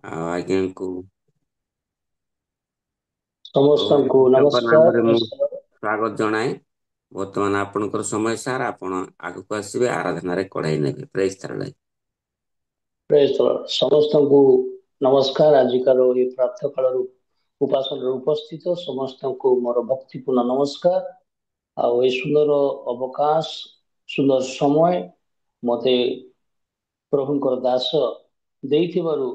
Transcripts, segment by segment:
आज्ञा को ସମସ୍ତଙ୍କୁ ଶିକ୍ଷକ ନମସ୍କାର। ନାମରେ ମୁଁ ସ୍ୱାଗତ ଜଣାଏ। ବର୍ତ୍ତମାନ ଆପଣଙ୍କର ସମୟ ସାର୍, ଆପଣ ଆଗକୁ ଆସିବେ, ଆରାଧନାରେ କଢାଇ ନେବେ। ପ୍ରେଜ ଥାର। ପ୍ରେଜ୍ ଦ ଲର୍ଡ। ସମସ୍ତଙ୍କୁ ନମସ୍କାର। ଆଜିକାର ଏହି ପ୍ରାତଃ କାଳରୁ ଉପାସନାରେ ଉପସ୍ଥିତ ସମସ୍ତଙ୍କୁ ମୋର ଭକ୍ତିପୂର୍ଣ୍ଣ ନମସ୍କାର। ଆଉ এই ସୁନ୍ଦର ଅବକାଶ, ସୁନ୍ଦର ସମୟ ମତେ ପ୍ରଭୁଙ୍କର ଦାସ ଦେଇଥିବାରୁ,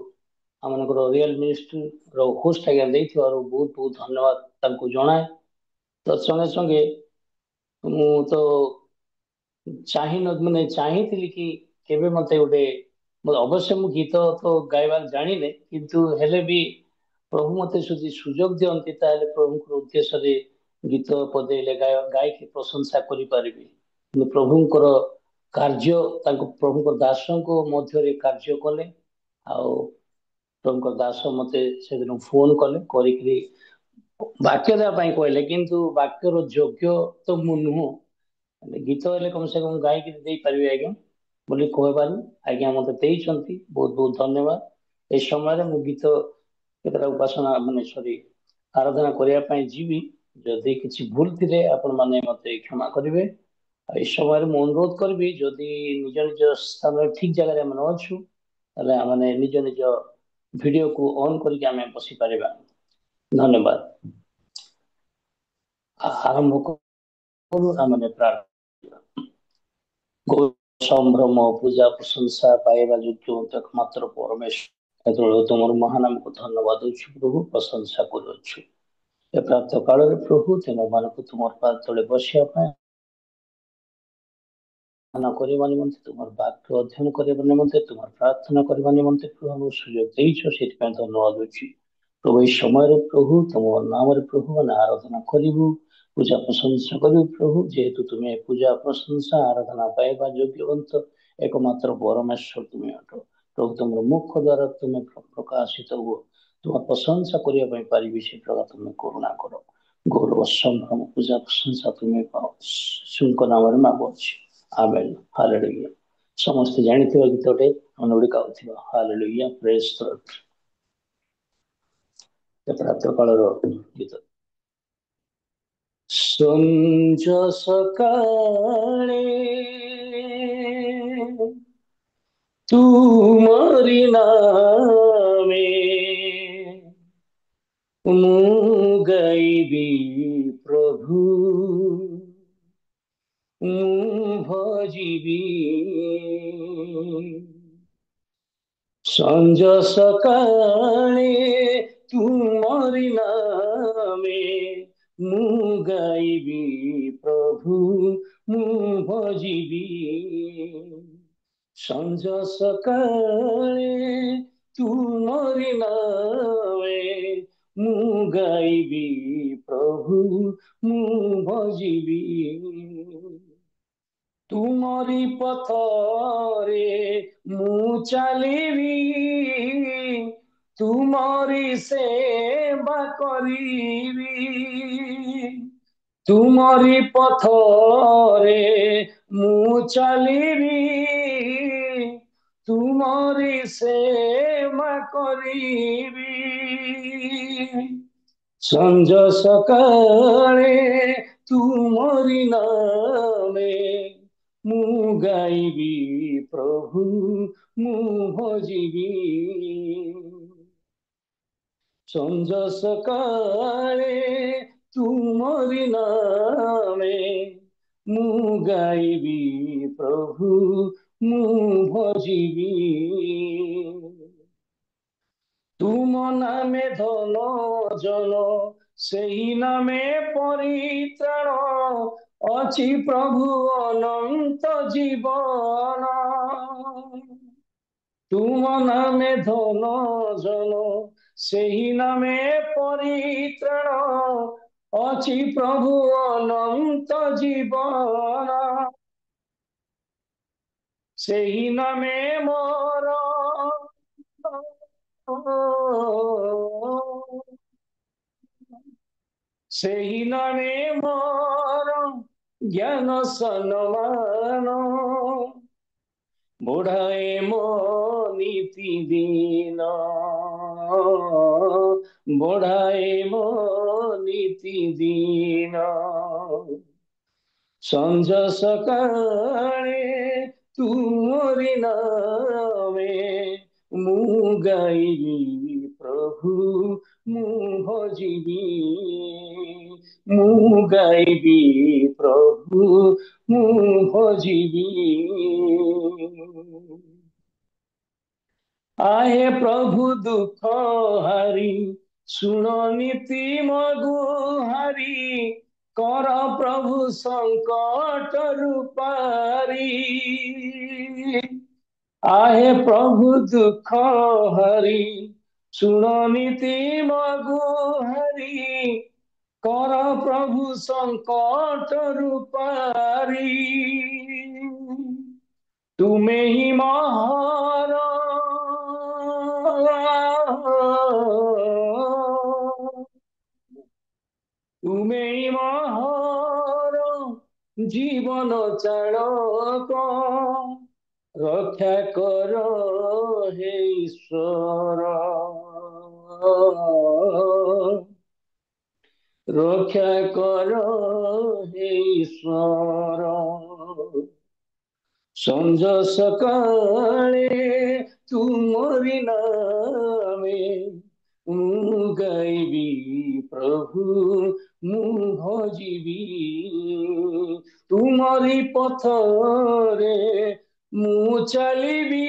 ଆମମାନଙ୍କର ରିଅଲ ମିନିଷ୍ଟ୍ରିର ହୋଷ୍ଟ ଆଜ୍ଞା ଦେଇଥିବାରୁ ବହୁତ ବହୁତ ଧନ୍ୟବାଦ ତାଙ୍କୁ ଜଣାଏ। ତ ସଙ୍ଗେ ସଙ୍ଗେ ମୁଁ ତ ଚାହିଁଥିଲି କି କେବେ ମତେ ଅବଶ୍ୟ ମୁଁ ଗୀତ ତ ଗାଇବାର ଜାଣିନି, କିନ୍ତୁ ହେଲେ ବି ପ୍ରଭୁ ମତେ ଯଦି ସୁଯୋଗ ଦିଅନ୍ତି ତାହେଲେ ପ୍ରଭୁଙ୍କର ଉଦ୍ଦେଶ୍ୟରେ ଗୀତ ପଦେଇଲେ ଗାଇକି ପ୍ରଶଂସା କରିପାରିବି। କିନ୍ତୁ ପ୍ରଭୁଙ୍କର କାର୍ଯ୍ୟ, ତାଙ୍କ ପ୍ରଭୁଙ୍କ ଦାସଙ୍କ ମଧ୍ୟରେ କାର୍ଯ୍ୟ କଲେ। ଆଉ ପ୍ରଭୁଙ୍କ ଦାସ ମତେ ସେଦିନ ଫୋନ କଲେ, କରିକିରି ବାକ୍ୟ ଦେବା ପାଇଁ କହିଲେ, କିନ୍ତୁ ବାକ୍ୟର ଯୋଗ୍ୟ ତ ମୁଁ ନୁହଁ। ଗୀତ ହେଲେ କମ ସେ କମ ଗାଇକି ଦେଇପାରିବି ଆଜ୍ଞା ବୋଲି କହିବାରୁ ଆଜ୍ଞା ମତେ ଦେଇଛନ୍ତି। ବହୁତ ବହୁତ ଧନ୍ୟବାଦ। এই ସମୟରେ ମୁଁ ଗୀତ କେତେଟା ଉପାସନା ଆରାଧନା କରିବା ପାଇଁ ଯିବି। ଯଦି କିଛି ଭୁଲ ଥିଲେ ଆପଣ ମାନେ ମତେ କ୍ଷମା କରିବେ। ଆଉ এই ସମୟରେ ମୁଁ ଅନୁରୋଧ କରିବି, ଯଦି ନିଜ ନିଜ ସ୍ଥାନରେ ଠିକ ଜାଗାରେ ଆମେ ଅଛୁ ତାହେଲେ ଆମେ ନିଜ ନିଜ ଭିଡିଓକୁ ଅନ୍ କରିକି ଆମେ ବସିପାରିବା। ଧନ୍ୟବାଦ। ଆରମ୍ଭ କରୁ ଆମେ ପ୍ରାର୍ଥନା। ସମ୍ଭ୍ରମ ପୂଜା ପ୍ରଶଂସା ପାଇବା ଯୋଗ୍ୟ একমাত্র ପରମେଶ୍ୱର। ଯେତେବେଳେ ତୁମର ମହାନାମକୁ ଧନ୍ୟବାଦ ଦଉଛୁ ପ୍ରଭୁ, ପ୍ରଶଂସା କରୁଅଛୁ ଏ ପ୍ରାପ୍ତ କାଳରେ ପ୍ରଭୁ ତୁମମାନଙ୍କୁ ତୁମର ପାଦ ତଳେ ବସିବା ପାଇଁ କରିବା ନିମନ୍ତେ, ତୁମର ବାକ୍ୟ ଅଧ୍ୟୟନ କରିବା ନିମନ୍ତେ, ତୁମର ପ୍ରାର୍ଥନା କରିବା ନିମନ୍ତେ ପ୍ରଭୁ ଆମକୁ ସୁଯୋଗ ଦେଇଛ, ସେଥିପାଇଁ ଧନ୍ୟବାଦ ଦଉଛି ପ୍ରଭୁ। এই ସମୟରେ ପ୍ରଭୁ ତୁମ ନାମରେ ପ୍ରଭୁ ମାନେ ଆରାଧନା କରିବୁ, ପୂଜା ପ୍ରଶଂସା କରିବୁ ପ୍ରଭୁ। ଯେହେତୁ ତୁମେ ପୂଜା ପ୍ରଶଂସା ଆରାଧନା ପାଇବା ଯୋଗ୍ୟବନ୍ତ একমাত্র ପରମେଶ୍ୱର ତୁମେ ଅଟ ପ୍ରଭୁ। ତୁମର ମୁଖ ଦ୍ୱାରା ତୁମେ ପ୍ରକାଶିତ ହୁଅ, ତୁମ ପ୍ରଶଂସା କରିବା ପାଇଁ ପାରିବି ସେ ପ୍ରକାର ତୁମେ କରୁଣା କର। ଗୌରବ ସମ୍ଭ୍ରମ ପୂଜା ପ୍ରଶଂସା ତୁମେ ପାଅ, ଯୀଶୁଙ୍କ ନାମରେ ମାଗୁଅଛି, ଆମେନ୍। ହାଲେଲୁୟା। ସମସ୍ତେ ଜାଣିଥିବା ଗୀତଟେ ମନେ ଗାଉଥିବା, ହାଲେଲୁୟା, ପ୍ରେଜ୍ ଦ ଲର୍ଡ। ପ୍ରାତଃ କାଳର ଗୀତ। ସଞ୍ଜ ସକାଳେ ତୁମରି ନାମେ ମୁଁ ଗାଇବି ପ୍ରଭୁ, ମୁଁ ଭଜିବି। ସଞ୍ଜ ସକାଳେ ତୁମରି ନାମେ ମୁଁ ଗାଇବି ପ୍ରଭୁ, ମୁଁ ଭଜିବି। ସଞ୍ଜ ସକାଳେ ତୁମରି ନାମେ ମୁଁ ଗାଇବି ପ୍ରଭୁ, ମୁଁ ଭଜିବି। ତୁମରି ପଥରେ ମୁଁ ଚାଲିବି, ତୁମରି ସେବା କରିବି। ତୁମରି ପଥରେ ମୁଁ ଚାଲିବି, ତୁମରି ସେବା କରିବି। ସଞ୍ଜ ସକାଳେ ତୁମରି ନାମେ ମୁଁ ଗାଇବି ପ୍ରଭୁ, ମୁଁ ଭଜିବି। ସଞ୍ଜ ସକାଳେ ତୁମରି ନାମେ ମୁଁ ଗାଇବି ପ୍ରଭୁ, ମୁଁ ଭଜିବି। ତୁମ ନାମେ ଧନ ଜନ, ସେହି ନାମେ ପରିତ୍ରାଣ ଅଛି ପ୍ରଭୁ ଅନନ୍ତ ଜୀବନ। ତୁମ ନାମେ ଧନ ଜନ, ସେହି ନାମେ ପରିତ୍ରାଣ ଅଛି ପ୍ରଭୁ ଅନନ୍ତ ଜୀବନ। ସେହି ନାମେ ମୋର ସେହି ନାମେ ମୋର ଜ୍ଞାନ ସମ୍ମାନ ବଢ଼ାଏ ମୋ ନିତିଦିନ। ବଢାଏ ମୋ ନିତି ଦିନ। ସଞ୍ଜ ସକାଳେ ତୁମରି ନାମେ ମୁଁ ଗାଇବି ପ୍ରଭୁ, ମୁଁ ଭଜିବି, ମୁଁ ଗାଇବି ପ୍ରଭୁ, ମୁଁ ଭଜିବି। आहे प्रभु दुख हारी, शुण नीति मगुहारी, कर प्रभु संकट रूपारी। आहे प्रभु दुख हारी, शुण नीति मगुहारी, कर प्रभु संकट रूपारी। तुमे ही महान, तुमे ही महान जीवन चालक, रक्षा कर हे ईश्वर, रक्षा कर हे ईश्वर। ସଞ୍ଜ ସକାଳେ ତୁମରି ନାମେ ମୁଁ ଗାଇବି ପ୍ରଭୁ, ମୁଁ ଭଜିବି। ତୁମରି ପଥରେ ମୁଁ ଚାଲିବି,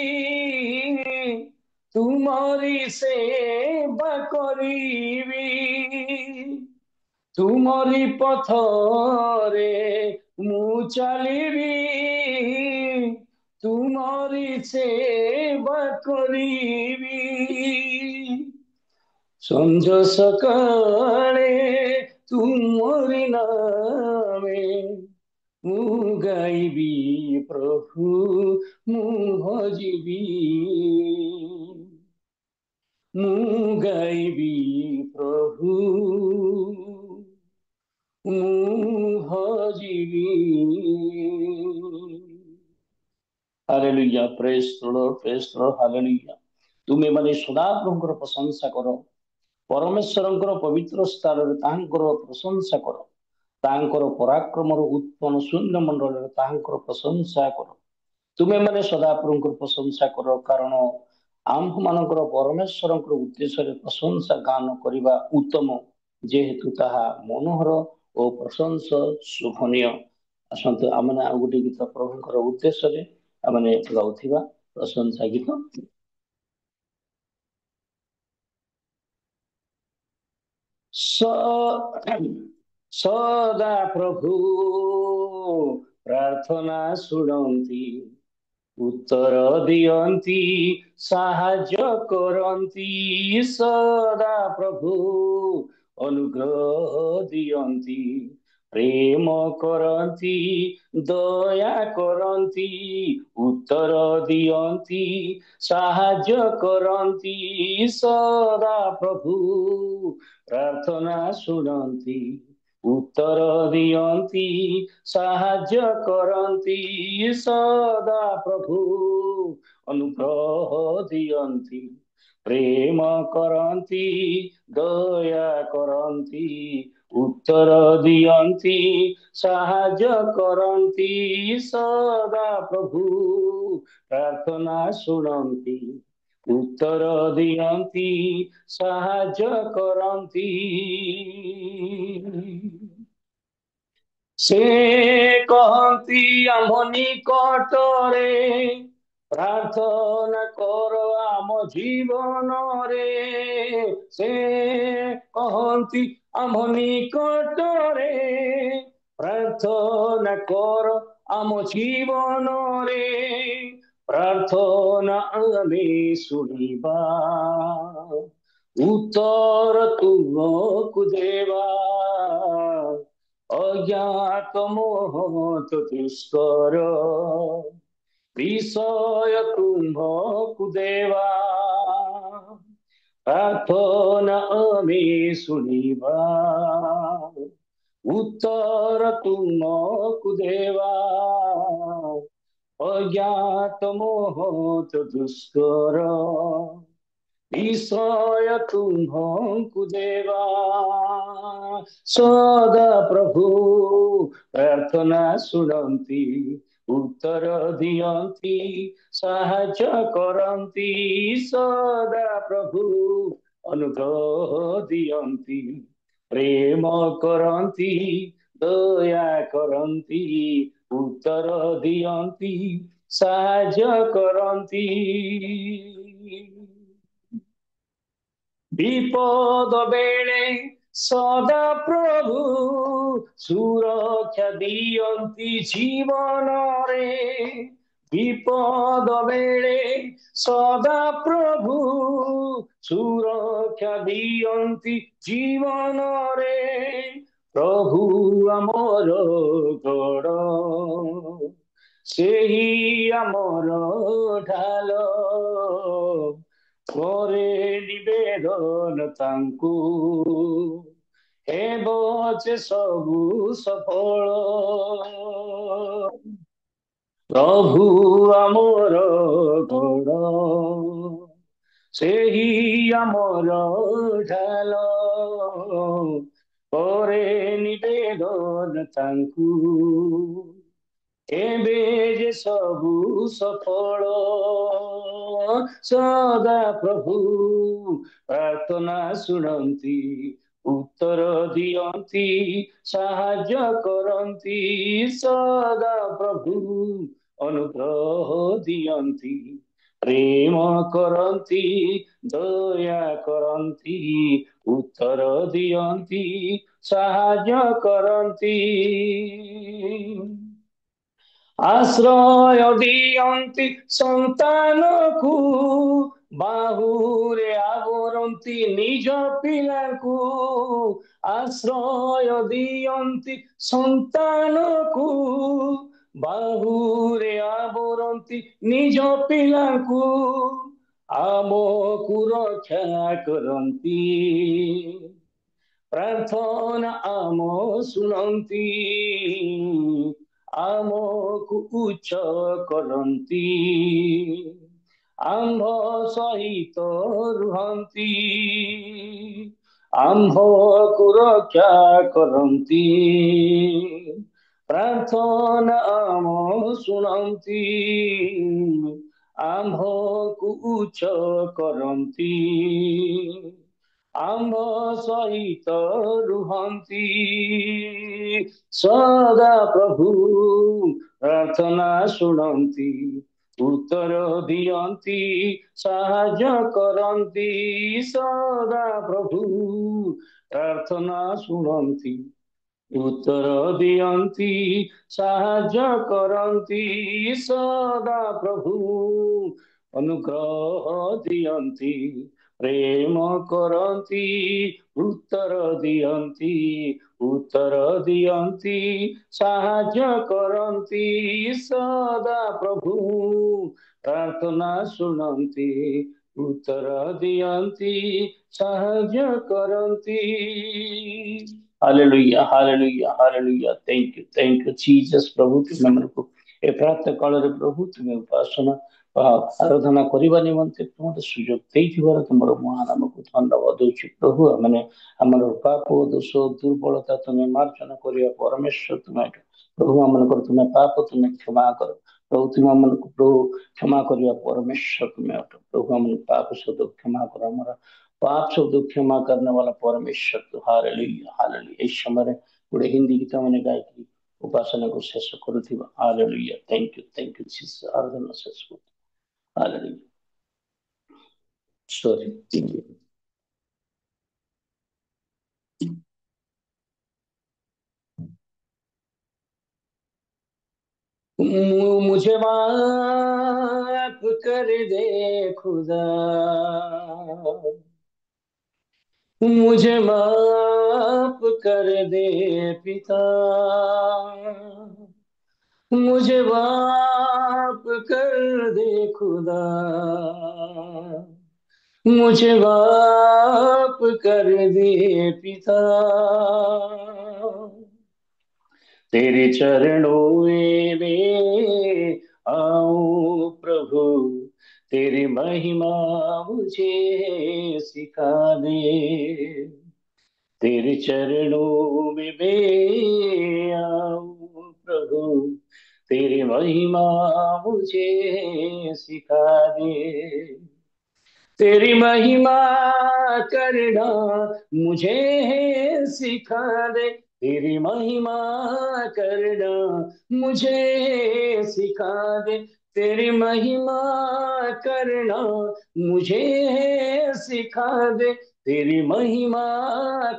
ତୁମରି ସେବା କରିବି। ତୁମରି ପଥରେ ମୁଁ ଚାଲିବି, ତୁମରି ସେବା କରିବି। ସଞ୍ଜ ସକାଳେ ତୁମରି ନାମେ ମୁଁ ଗାଇବି ପ୍ରଭୁ, ମୁଁ ଭଜିବି, ମୁଁ ଗାଇବି ପ୍ରଭୁ, ମୁଁ ଭଜିବି। ହାଲେଲୁୟା, ପ୍ରେଜ୍ ଦ ଲର୍ଡ, ପ୍ରେଜ୍ ଦ ଲର୍ଡ, ହାଲେଲୁୟା। ତୁମେ ମାନେ ସଦାପ୍ରଭୁଙ୍କର ପ୍ରଶଂସା କର, ପରମେଶ୍ୱରଙ୍କର ପବିତ୍ର ସ୍ଥାନରେ ତାହାଙ୍କର ପ୍ରଶଂସା କର, ତାହାଙ୍କର ପରାକ୍ରମର ଉତ୍ପନ୍ନ ଶୂନ୍ୟ ମଣ୍ଡଳରେ ତାହାଙ୍କର ପ୍ରଶଂସା କର। ତୁମେ ମାନେ ସଦାପ୍ରଭୁଙ୍କର ପ୍ରଶଂସା କର, କାରଣ ଆମ୍ଭମାନଙ୍କର ପରମେଶ୍ୱରଙ୍କର ଉଦ୍ଦେଶ୍ୟରେ ପ୍ରଶଂସା ଗାନ କରିବା ଉତ୍ତମ, ଯେହେତୁ ତାହା ମନୋହର ଓ ପ୍ରଶଂସ ଶୋଭନୀୟ। ଆସନ୍ତୁ ଆମେ ଆଉ ଗୋଟେ ଗୀତ ପ୍ରଭୁଙ୍କର ଉଦ୍ଦେଶ୍ୟରେ ଆମେ ଗାଉଥିବା ପ୍ରଶଂସା ଗୀତ। ସଦା ପ୍ରଭୁ ପ୍ରାର୍ଥନା ଶୁଣନ୍ତି, ଉତ୍ତର ଦିଅନ୍ତି, ସାହାଯ୍ୟ କରନ୍ତି। ସଦା ପ୍ରଭୁ ଅନୁଗ୍ରହ ଦିଅନ୍ତି, ପ୍ରେମ କରନ୍ତି, ଦୟା କରନ୍ତି, ଉତ୍ତର ଦିଅନ୍ତି, ସାହାଯ୍ୟ କରନ୍ତି। ସଦା ପ୍ରଭୁ ପ୍ରାର୍ଥନା ଶୁଣନ୍ତି, ଉତ୍ତର ଦିଅନ୍ତି, ସାହାଯ୍ୟ କରନ୍ତି। ସଦା ପ୍ରଭୁ ଅନୁଗ୍ରହ ଦିଅନ୍ତି, ପ୍ରେମ କରନ୍ତି, ଦୟା କରନ୍ତି, ଉତ୍ତର ଦିଅନ୍ତି, ସାହାଯ୍ୟ କରନ୍ତି। ସଦା ପ୍ରଭୁ ପ୍ରାର୍ଥନା ଶୁଣନ୍ତି, ଉତ୍ତର ଦିଅନ୍ତି, ସାହାଯ୍ୟ କରନ୍ତି। ସେ କହନ୍ତି ଆମ୍ଭ ନିକଟରେ, ପ୍ରାର୍ଥନା କର ଆମ ଜୀବନରେ। ସେ କହନ୍ତି ଆମ୍ଭ ନିକଟରେ, ପ୍ରାର୍ଥନା କର ଆମ ଜୀବନରେ। ପ୍ରାର୍ଥନା ଆମେ ଶୁଣିବା, ଉତ୍ତର ତୁମକୁ ଦେବା। ଅଜ୍ଞାତ ମୋହ ଦୁଷ୍କର ବିଷୟ ତୁମ୍ଭକୁ ଦେବା। ପ୍ରାର୍ଥନା ଆମେ ଶୁଣିବା, ଉତ୍ତର ତୁମକୁ ଦେବା। ଅଜ୍ଞାତ ମୋହ ଦୁଷ୍କର विषय तुम्हଙ୍କୁ देवा सदा प्रभु प्रार्थना ଶୁଣନ୍ତି उत्तर दियन्ति ସାହାଯ୍ୟ କରନ୍ତି ସଦା ପ୍ରଭୁ ଅନୁଗ୍ରହ ଦିଅନ୍ତି ପ୍ରେମ କରନ୍ତି ଦୟା କରନ୍ତି ଉତ୍ତର ଦିଅନ୍ତି ସାହାଯ୍ୟ କରନ୍ତି विपद बेले सदा प्रभु सुरक्षा दियन्ति जीवन रे विपद बेले सदा प्रभु सुरक्षा दियन्ति जीवन रे प्रभु आमर गड़ ସେହି ଆମର ଢାଲ করে ନିବେଦନ ତାଙ୍କୁ ହେବ ଯେ ସବୁ ସଫଳ ପ୍ରଭୁ ଆମର ଗଡ଼ ସେହି ଆମର ଢାଲ করে ନିବେଦନ ତାଙ୍କୁ ଏବେ ଯେ ସବୁ ସଫଳ ସଦା ପ୍ରଭୁ ପ୍ରାର୍ଥନା ଶୁଣନ୍ତି ଉତ୍ତର ଦିଅନ୍ତି ସାହାଯ୍ୟ କରନ୍ତି ସଦା ପ୍ରଭୁ ଅନୁଗ୍ରହ ଦିଅନ୍ତି ପ୍ରେମ କରନ୍ତି ଦୟା କରନ୍ତି ଉତ୍ତର ଦିଅନ୍ତି ସାହାଯ୍ୟ କରନ୍ତି आश्रय दियन्ति सन्तानकु बाहुरे आवरन्ति निज पिलाकु आश्रय दियन्ति सन्तानकु बाहुरे आवरन्ति निज पिलाकु आमकु रक्षा करन्ति प्रार्थना आम शुणन्ति आमको उच्च करन्ति आम्भ सहित रुहन्ति आम्भको रक्षा करन्ति प्रार्थना आम शुणन्ति आम्भको उच्च करन्ति आम्भ सहित रुहन्ति सदा प्रभु प्रार्थना शुणन्ति उत्तर दियन्ति साहाଯ୍ୟ କରନ୍ତି सदा प्रभु प्रार्थना शुणन्ति उत्तर दियन्ति साहाଯ୍ୟ କରନ୍ତି सदा प्रभु अनुग्रह दियन्ति प्रेम करन्ति उत्तर दियन्ति साहाଯ୍ୟ करन्ति सदा प्रभु प्रार्थना शुणन्ति उत्तर दियन्ति साहाଯ୍ୟ करन्ति hallelujah hallelujah hallelujah thank you Jesus प्रभु तुम हमको ए प्रातः काल रे प्रभु तुम्हें उपासना आराधना करने निमंते तुम सुजोग देथिबार तुमर महानाम को धन्यवाद दउछि प्रभु मैंने हमर पाप दोष दुर्बलता तुम्हें मार्जन करिया परमेश्वर तुम्हें प्रभु हमन तुम्हें पाप तुम्हें क्षमा कर प्रभु तुम हमन को प्रभु क्षमा करिया परमेश्वर तुम्हें प्रभु हमन पाप सब क्षमा कर हमर पाप सब क्षमा करने वाला परमेश्वर तो हालेलुया हालेलुया इस समय गोटे हिंदी गीत मैंने गायकी उपासना को शेष करुथिबा हालेलुया थैंक यू जीसस आराधना शेष कर हालेलुया सॉरी मुझे माफ कर दे खुदा मुझे माफ कर दे पिता मुझे माफ कर दे खुदा मुझे माफ कर दे पिता तेरे चरणों में आऊं प्रभु तेरी महिमा मुझे सिखा दे। तेरे चरणों में मैं आऊं प्रभु, तेरी महिमा मुझे सिखा दे। तेरी महिमा करना मुझे सिखा दे। तेरी महिमा करना मुझे सिखा दे। तेरी महिमा करना मुझे सिखा दे। तेरी महिमा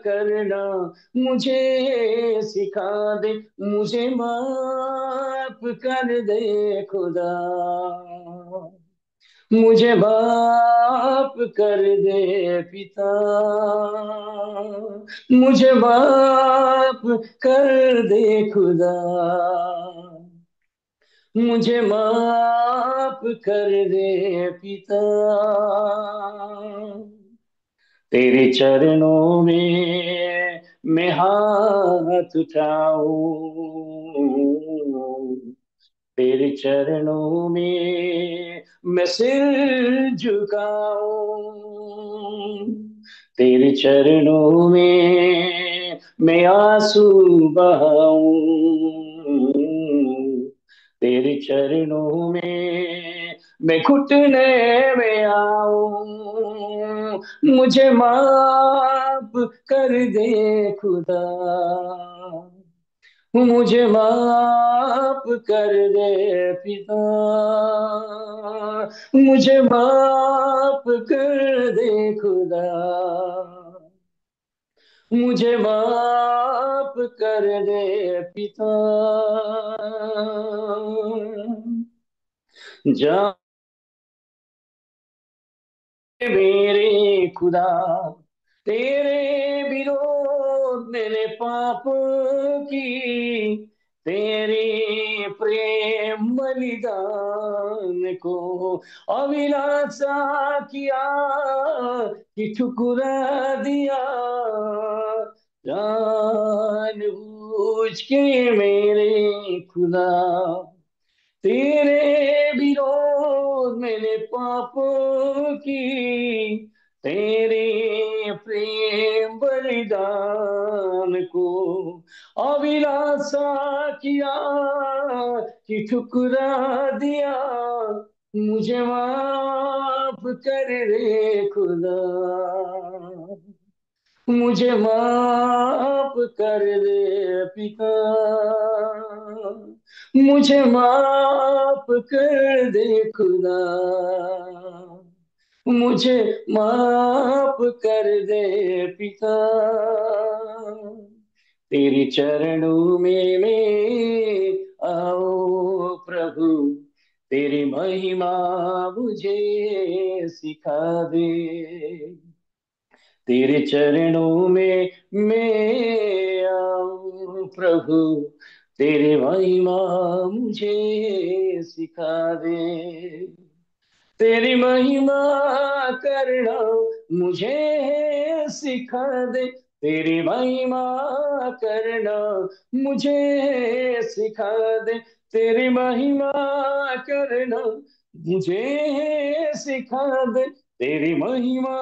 करना मुझे सिखा दे। मुझे माफ कर दे खुदा, मुझे माफ कर दे पिता, मुझे माफ कर दे खुदा, मुझे माफ कर दे पिता। तेरे चरणों में मैं हाथ उठाऊं, तेरे चरणों में मैं सिर झुकाऊं। तेरे चरणों में मैं आंसू बहाऊं। तेरे चरणों में मैं घुटने में आऊं। मुझे माफ कर दे खुदा, मुझे माफ कर दे पिता, मुझे माफ कर दे खुदा, मुझे माफ कर दे पिता। जा मेरे खुदा, तेरे विरोध मैंने पाप की, तेरे प्रेम बलिदान को अभिलाषा किया कि ठुकरा दिया। जान बूझ के मेरे खुदा, तेरे विरोध मैंने पाप की, तेरे प्रेम बलिदान को अभिलाषा किया कि ठुकरा दिया। मुझे माफ कर रे खुदा, मुझे माफ कर दे पिता, मुझे माफ कर दे खुदा, मुझे माफ कर दे पिता। तेरे चरणों में मैं आओ प्रभु, तेरी महिमा मुझे सिखा दे। तेरे चरणों में मैं आऊं प्रभु, तेरी महिमा मुझे सिखा दे। तेरी महिमा करना मुझे सिखा दे। तेरी महिमा करना मुझे सिखा दे। तेरी महिमा करना मुझे सिखा दे। तेरी महिमा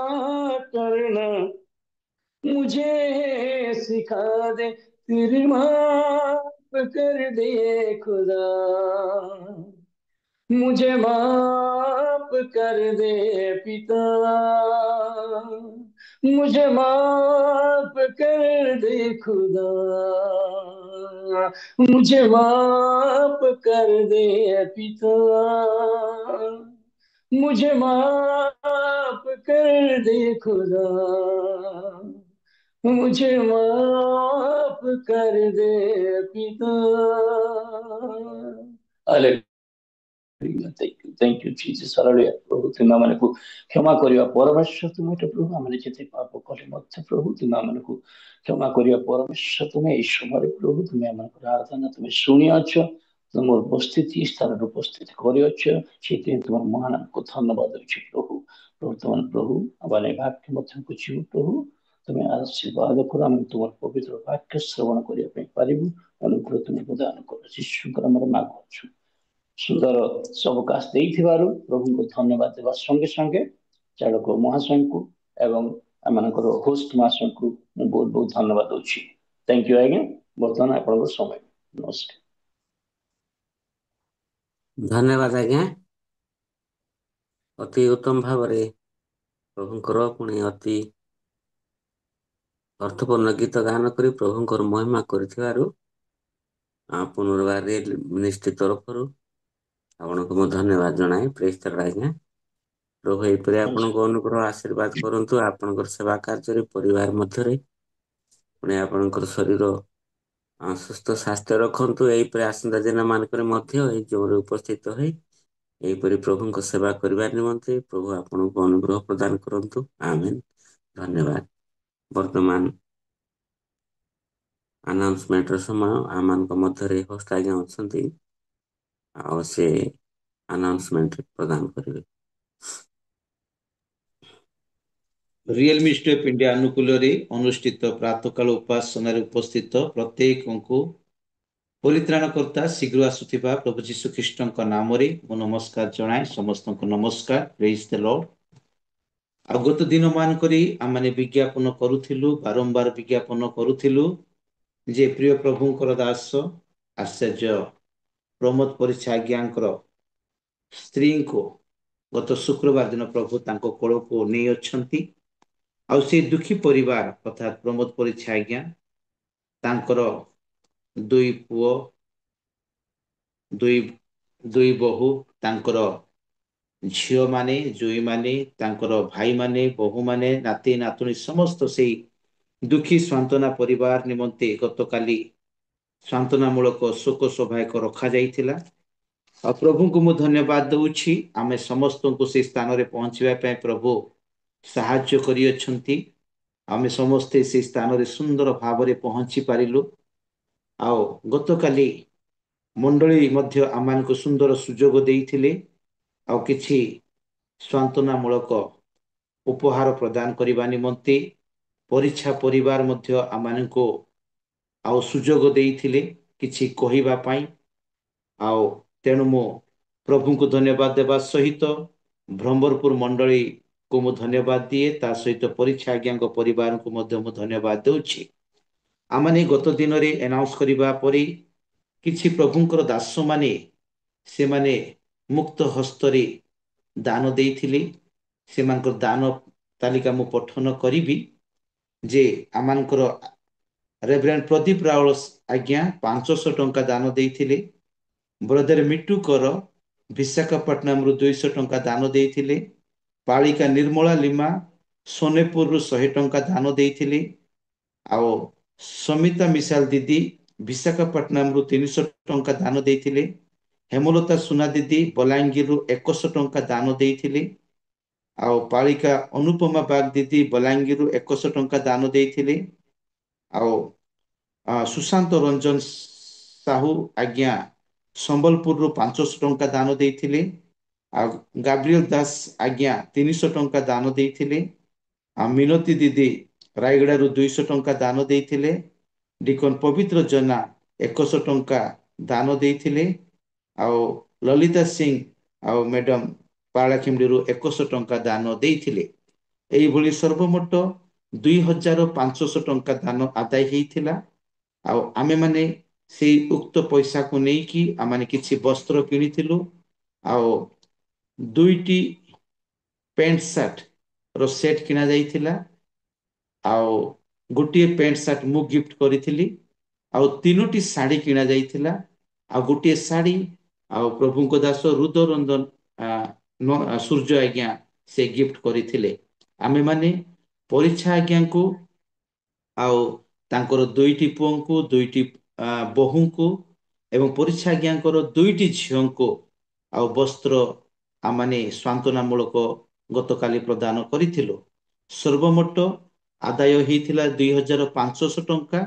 करना मुझे सिखा दे। तेरी माफ कर दे खुदा, मुझे माफ कर दे पिता, मुझे माफ कर दे खुदा, मुझे माफ कर दे पिता, मुझे माफ कर दे खुदा, मुझे माफ कर दे पिता। Thank you Jesus, hallelujah. प्रभु तुम ଆମମାନଙ୍କୁ କ୍ଷମା କରିବା ପରମେଶ୍ୱର ତୁମେ ତ ପ୍ରଭୁ, ଆମେ ଯେତେ ପାପ କଲେ ମଧ୍ୟ ପ୍ରଭୁ ତୁମେ ଆମମାନଙ୍କୁ କ୍ଷମା କରିବା ପରମେଶ୍ୱର। ତୁମେ ଏହି ସମୟରେ ପ୍ରଭୁ ତୁମେ ଆମଙ୍କର ଆରାଧନା ତୁମେ ଶୁଣିଅଛ, ତୁମର ଉପସ୍ଥିତି ସ୍ଥାନରେ ଉପସ୍ଥିତ କରିଅଛ, ସେଥିପାଇଁ ତୁମର ମହାନଙ୍କୁ ଧନ୍ୟବାଦ ଦେଉଛି ପ୍ରଭୁ। ବର୍ତ୍ତମାନ ପ୍ରଭୁ ଆମେ ବାକ୍ୟ ମଧ୍ୟକୁ ଯିବୁ ପ୍ରଭୁ, ତୁମେ ଆଶୀର୍ବାଦ କର, ଆମେ ତୁମର ପବିତ୍ର ବାକ୍ୟ ଶ୍ରବଣ କରିବା ପାଇଁ ପାରିବୁ। ଅନୁଗ୍ରହ ତୁମେ ପ୍ରଦାନ କର, ଯୀଶୁଙ୍କର ଆମର ମାଗୁଅଛୁ, ସୁନ୍ଦର ସବକାଶ ଦେଇଥିବାରୁ ପ୍ରଭୁଙ୍କୁ ଧନ୍ୟବାଦ ଦେବା ସଙ୍ଗେ ସଙ୍ଗେ ଚାଳକ ମହାଶୟଙ୍କୁ ଏବଂ ଆମମାନଙ୍କର ହୋଷ୍ଟ ମହାଶୟଙ୍କୁ ମୁଁ ବହୁତ ବହୁତ ଧନ୍ୟବାଦ ଦଉଛି। ଥ୍ୟାଙ୍କ ୟୁ ଆଜ୍ଞା। ବର୍ତ୍ତମାନ ଆପଣଙ୍କର ସମୟ। ନମସ୍କାର। ଧନ୍ୟବାଦ ଆଜ୍ଞା। ଅତି ଉତ୍ତମ ଭାବରେ ପ୍ରଭୁଙ୍କର ପୁଣି ଅତି ଅର୍ଥପୂର୍ଣ୍ଣ ଗୀତ ଗାନ କରି ପ୍ରଭୁଙ୍କର ମହିମା କରିଥିବାରୁ ପୁନର୍ବାର ମିନିଷ୍ଟ୍ରି ତରଫରୁ ଆପଣଙ୍କୁ ମୁଁ ଧନ୍ୟବାଦ ଜଣାଏ। ପ୍ରେଜ୍ ଦ ଲର୍ଡ ଆଜ୍ଞା। ପ୍ରଭୁ ଏହିପରି ନମସ୍କାର। ଆପଣଙ୍କୁ ଅନୁଗ୍ରହ ଆଶୀର୍ବାଦ କରନ୍ତୁ ଆପଣଙ୍କର ସେବା କାର୍ଯ୍ୟରେ, ପରିବାର ମଧ୍ୟରେ, ପୁଣି ଆପଣଙ୍କର ଶରୀର ସୁସ୍ଥ ସ୍ୱାସ୍ଥ୍ୟ ରଖନ୍ତୁ। ଏହିପରି ଆସନ୍ତା ଦିନ ମାନଙ୍କରେ ମଧ୍ୟ ଏହି ଯୋଗରେ ଉପସ୍ଥିତ ହୋଇ ଏହିପରି ପ୍ରଭୁଙ୍କ ସେବା କରିବା ନିମନ୍ତେ ପ୍ରଭୁ ଆପଣଙ୍କୁ ଅନୁଗ୍ରହ ପ୍ରଦାନ କରନ୍ତୁ। ଆମେନ୍। ଧନ୍ୟବାଦ। ବର୍ତ୍ତମାନ ଆନାଉନ୍ସମେଣ୍ଟର ସମୟ। ଆମମାନଙ୍କ ମଧ୍ୟରେ ହୋଷ୍ଟ ଆଜ୍ଞା ଅଛନ୍ତି, ଆଉ ସେ ଆନାଉନ୍ସମେଣ୍ଟ ପ୍ରଦାନ କରିବେ। ରିଏଲ ମିନିଷ୍ଟ୍ରି ଅଫ୍ ଇଣ୍ଡିଆ ଆନୁକୂଲ୍ୟରେ ଅନୁଷ୍ଠିତ ପ୍ରାତଃକାଳ ଉପାସନାରେ ଉପସ୍ଥିତ ପ୍ରତ୍ୟେକଙ୍କୁ ପରିତ୍ରାଣକର୍ତ୍ତା ଶୀଘ୍ର ଆସୁଥିବା ପ୍ରଭୁ ଯୀଶୁ ଖ୍ରୀଷ୍ଟଙ୍କ ନାମରେ ମୁଁ ନମସ୍କାର ଜଣାଏ। ସମସ୍ତଙ୍କୁ ନମସ୍କାର। ପ୍ରେଜ୍ ଦ ଲର୍ଡ। ଆଉ ଗତ ଦିନ ମାନଙ୍କରେ ଆମେ ବିଜ୍ଞାପନ କରୁଥିଲୁ, ବାରମ୍ବାର ବିଜ୍ଞାପନ କରୁଥିଲୁ ଯେ ପ୍ରିୟ ପ୍ରଭୁଙ୍କର ଦାସ ଆଚାର୍ଯ୍ୟ ପ୍ରମୋଦ ପରିଛା ଆଜ୍ଞାଙ୍କର ସ୍ତ୍ରୀଙ୍କୁ ଗତ ଶୁକ୍ରବାର ଦିନ ପ୍ରଭୁ ତାଙ୍କ କୋଳକୁ ନେଇ ଅଛନ୍ତି। ଆଉ ସେ ଦୁଃଖୀ ପରିବାର ଅର୍ଥାତ୍ ପ୍ରମୋଦ ପରିଛା ଆଜ୍ଞା, ତାଙ୍କର ଦୁଇ ପୁଅ, ଦୁଇ ବୋହୂ, ତାଙ୍କର ଝିଅମାନେ, ଜୋଇଁମାନେ, ତାଙ୍କର ଭାଇମାନେ, ବୋହୂମାନେ, ନାତି ନାତୁଣୀ ସମସ୍ତ ସେଇ ଦୁଃଖୀ ସାନ୍ତ୍ୱନା ପରିବାର ନିମନ୍ତେ ଗତକାଲି ସାନ୍ତ୍ୱନା ମୂଳକ ଶୋକ ସଭା ଏକ ରଖାଯାଇଥିଲା। ଆଉ ପ୍ରଭୁଙ୍କୁ ମୁଁ ଧନ୍ୟବାଦ ଦଉଛି। ଆମେ ସମସ୍ତଙ୍କୁ ସେ ସ୍ଥାନରେ ପହଞ୍ଚିବା ପାଇଁ ପ୍ରଭୁ ସାହାଯ୍ୟ କରିଅଛନ୍ତି। ଆମେ ସମସ୍ତେ ସେ ସ୍ଥାନରେ ସୁନ୍ଦର ଭାବରେ ପହଞ୍ଚି ପାରିଲୁ। ଆଉ ଗତକାଲି ମଣ୍ଡଳୀ ମଧ୍ୟ ଆମମାନଙ୍କୁ ସୁନ୍ଦର ସୁଯୋଗ ଦେଇଥିଲେ ଆଉ କିଛି ସାନ୍ତ୍ୱନା ମୂଳକ ଉପହାର ପ୍ରଦାନ କରିବା ନିମନ୍ତେ ପରିଛା ପରିବାର ମଧ୍ୟ ଆମମାନଙ୍କୁ ଆଉ ସୁଯୋଗ ଦେଇଥିଲେ କିଛି କହିବା ପାଇଁ। ଆଉ ତେଣୁ ମୁଁ ପ୍ରଭୁଙ୍କୁ ଧନ୍ୟବାଦ ଦେବା ସହିତ ଭ୍ରମରପୁର ମଣ୍ଡଳୀକୁ ମୁଁ ଧନ୍ୟବାଦ ଦିଏ। ତା ସହିତ ପରିଛା ଆଜ୍ଞାଙ୍କ ପରିବାରଙ୍କୁ ମଧ୍ୟ ମୁଁ ଧନ୍ୟବାଦ ଦେଉଛି। ଆମମାନେ ଗତ ଦିନରେ ଆନାଉନ୍ସ କରିବା ପରେ କିଛି ପ୍ରଭୁଙ୍କର ଦାସମାନେ ସେମାନେ ମୁକ୍ତ ହସ୍ତରେ ଦାନ ଦେଇଥିଲେ। ସେମାନଙ୍କର ଦାନ ତାଲିକା ମୁଁ ପଠନ କରିବି। ଯେ ଆମମାନଙ୍କର ରେଭରେଣ୍ଡ ପ୍ରଦୀପ ରାଉଳ ଆଜ୍ଞା 500 ଟଙ୍କା ଦାନ ଦେଇଥିଲେ। ବ୍ରଦର ମିଟୁ କର ବିଶାଖାପଟ୍ଟନମରୁ 200 ଟଙ୍କା ଦାନ ଦେଇଥିଲେ। ପାଳିକା ନିର୍ମଳା ଲିମା ସୋନେପୁରରୁ 100 ଟଙ୍କା ଦାନ ଦେଇଥିଲେ। ଆଉ ସମିତା ମିଶାଲ ଦିଦି ବିଶାଖାପଟ୍ଟନମରୁ 300 ଟଙ୍କା ଦାନ ଦେଇଥିଲେ। ହେମଲତା ସୁନା ଦିଦି ବଲାଙ୍ଗୀରରୁ 100 ଟଙ୍କା ଦାନ ଦେଇଥିଲେ। ଆଉ ପାଳିକା ଅନୁପମା ବାଗ ଦିଦି ବଲାଙ୍ଗୀରରୁ 100 ଟଙ୍କା ଦାନ ଦେଇଥିଲେ। ଆଉ ସୁଶାନ୍ତ ରଞ୍ଜନ ସାହୁ ଆଜ୍ଞା ସମ୍ବଲପୁରରୁ 500 ଟଙ୍କା ଦାନ ଦେଇଥିଲେ। ଆଉ ଗାବ୍ରିଏଲ ଦାସ ଆଜ୍ଞା 300 ଟଙ୍କା ଦାନ ଦେଇଥିଲେ। ଆଉ ମିନତୀ ଦିଦି ରାୟଗଡ଼ାରୁ 200 ଟଙ୍କା ଦାନ ଦେଇଥିଲେ। ଡିକନ ପବିତ୍ର ଜେନା 100 ଟଙ୍କା ଦାନ ଦେଇଥିଲେ। ଆଉ ଲଲିତା ସିଂ ଆଉ ମ୍ୟାଡ଼ାମ ପାଳାଖିମୁଡ଼ିରୁ 100 ଟଙ୍କା ଦାନ ଦେଇଥିଲେ। ଏଇଭଳି ସର୍ବମୋଟ 2500 ଟଙ୍କା ଦାନ ଆଦାୟ ହେଇଥିଲା। ଆଉ ଆମେମାନେ ସେଇ ଉକ୍ତ ପଇସାକୁ ନେଇକି ଆମମାନେ କିଛି ବସ୍ତ୍ର କିଣିଥିଲୁ। ଆଉ 2ଟି ପ୍ୟାଣ୍ଟ ସାର୍ଟର ସେଟ୍ କିଣା ଯାଇଥିଲା। ଆଉ ଗୋଟିଏ ପ୍ୟାଣ୍ଟ ସାର୍ଟ ମୁଁ ଗିଫ୍ଟ କରିଥିଲି। ଆଉ 3ଟି ଶାଢ଼ୀ କିଣା ଯାଇଥିଲା। ଆଉ ଗୋଟିଏ ଶାଢ଼ୀ ଆଉ ପ୍ରଭୁଙ୍କ ଦାସ ରୁଦ ରଞ୍ଜନ ସୂର୍ଯ୍ୟ ଆଜ୍ଞା ସେ ଗିଫ୍ଟ କରିଥିଲେ। ଆମେମାନେ ପରିଛା ଆଜ୍ଞାଙ୍କୁ ଆଉ ତାଙ୍କର 2ଟି ପୁଅଙ୍କୁ 2ଟି ବୋହୂଙ୍କୁ ଏବଂ ପରିଛା ଆଜ୍ଞାଙ୍କର 2ଟି ଝିଅଙ୍କୁ ଆଉ ବସ୍ତ୍ର ଆମମାନେ ସାନ୍ତ୍ୱନା ମୂଳକ ଗତକାଲି ପ୍ରଦାନ କରିଥିଲୁ। ସର୍ବମୋଟ ଆଦାୟ ହେଇଥିଲା 2500 ଟଙ୍କା।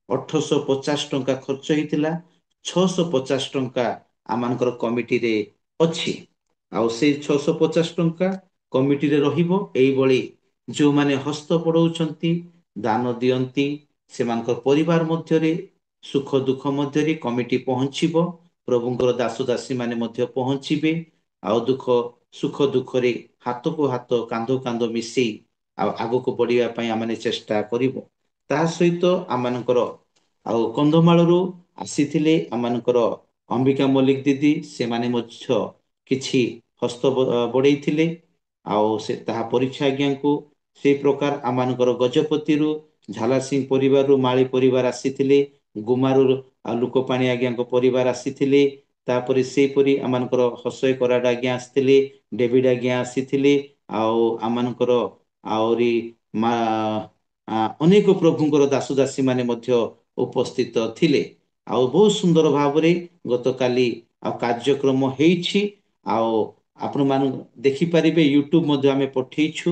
850 ଟଙ୍କା ଖର୍ଚ୍ଚ ହେଇଥିଲା। 650 ଟଙ୍କା ଆମମାନଙ୍କର କମିଟିରେ ଅଛି। ଆଉ ସେଇ 650 ଟଙ୍କା କମିଟିରେ ରହିବ। ଏଇଭଳି ଯେଉଁମାନେ ହସ୍ତ ବଢ଼ଉଛନ୍ତି ଦାନ ଦିଅନ୍ତି ସେମାନଙ୍କ ପରିବାର ମଧ୍ୟରେ ସୁଖ ଦୁଃଖ ମଧ୍ୟରେ କମିଟି ପହଞ୍ଚିବ। ପ୍ରଭୁଙ୍କର ଦାସ ଦାସୀ ମାନେ ମଧ୍ୟ ପହଞ୍ଚିବେ। ଆଉ ସୁଖ ଦୁଃଖରେ ହାତକୁ ହାତ କାନ୍ଧ କାନ୍ଧ ମିଶେଇ ଆଉ ଆଗକୁ ବଢିବା ପାଇଁ ଆମେ ଚେଷ୍ଟା କରିବୁ। ତା ସହିତ ଆମମାନଙ୍କର ଆଉ କନ୍ଧମାଳରୁ ଆସିଥିଲେ ଆମମାନଙ୍କର ଅମ୍ବିକା ମଲ୍ଲିକ ଦିଦି, ସେମାନେ ମଧ୍ୟ କିଛି ହସ୍ତ ବଢେଇଥିଲେ। ଆଉ ସେ ତାହା ପରୀକ୍ଷା ଆଜ୍ଞାଙ୍କୁ ସେଇ ପ୍ରକାର ଆମମାନଙ୍କର ଗଜପତିରୁ ଝାଲା ସିଂ ପରିବାରରୁ ମାଳି ପରିବାର ଆସିଥିଲେ। ଗୁମାରୁ ଆଉ ଲୋକପାଣି ଆଜ୍ଞାଙ୍କ ପରିବାର ଆସିଥିଲେ। ତାପରେ ସେହିପରି ଆମମାନଙ୍କର ହସଇ କରାଡ ଆଜ୍ଞା ଆସିଥିଲେ, ଡେଭିଡ ଆଜ୍ଞା ଆସିଥିଲେ। ଆଉ ଆମମାନଙ୍କର ଆହୁରି ମା ଅନେକ ପ୍ରଭୁଙ୍କର ଦାସ ଦାସୀ ମାନେ ମଧ୍ୟ ଉପସ୍ଥିତ ଥିଲେ। ଆଉ ବହୁତ ସୁନ୍ଦର ଭାବରେ ଗତକାଲି ଆଉ କାର୍ଯ୍ୟକ୍ରମ ହେଇଛି। ଆଉ ଆପଣମାନ ଦେଖିପାରିବେ, ୟୁଟ୍ୟୁବ ମଧ୍ୟ ଆମେ ପଠେଇଛୁ,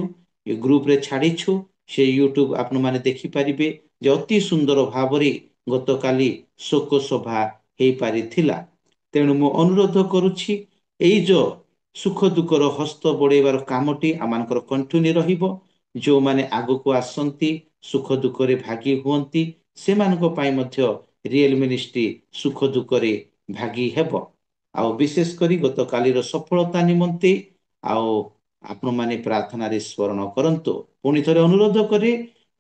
ଗ୍ରୁପରେ ଛାଡ଼ିଛୁ। ସେ ୟୁଟ୍ୟୁବ ଆପଣ ମାନେ ଦେଖିପାରିବେ ଯେ ଅତି ସୁନ୍ଦର ଭାବରେ ଗତକାଲି ଶୋକ ସଭା ହେଇପାରିଥିଲା। ତେଣୁ ମୁଁ ଅନୁରୋଧ କରୁଛି, ଏଇ ଯୋଉ ସୁଖ ଦୁଃଖର ହସ୍ତ ବଢେଇବାର କାମଟି ଆମମାନଙ୍କର କଣ୍ଟିନ୍ୟୁ ରହିବ। ଯୋଉମାନେ ଆଗକୁ ଆସନ୍ତି, ସୁଖ ଦୁଃଖରେ ଭାଗି ହୁଅନ୍ତି, ସେମାନଙ୍କ ପାଇଁ ମଧ୍ୟ ରିଏଲ ମିନିଷ୍ଟ୍ରି ସୁଖ ଦୁଃଖରେ ଭାଗି ହେବ। ଆଉ ବିଶେଷ କରି ଗତକାଲିର ସଫଳତା ନିମନ୍ତେ ଆଉ ଆପଣମାନେ ପ୍ରାର୍ଥନାରେ ସ୍ମରଣ କରନ୍ତୁ। ପୁଣି ଥରେ ଅନୁରୋଧ କରେ,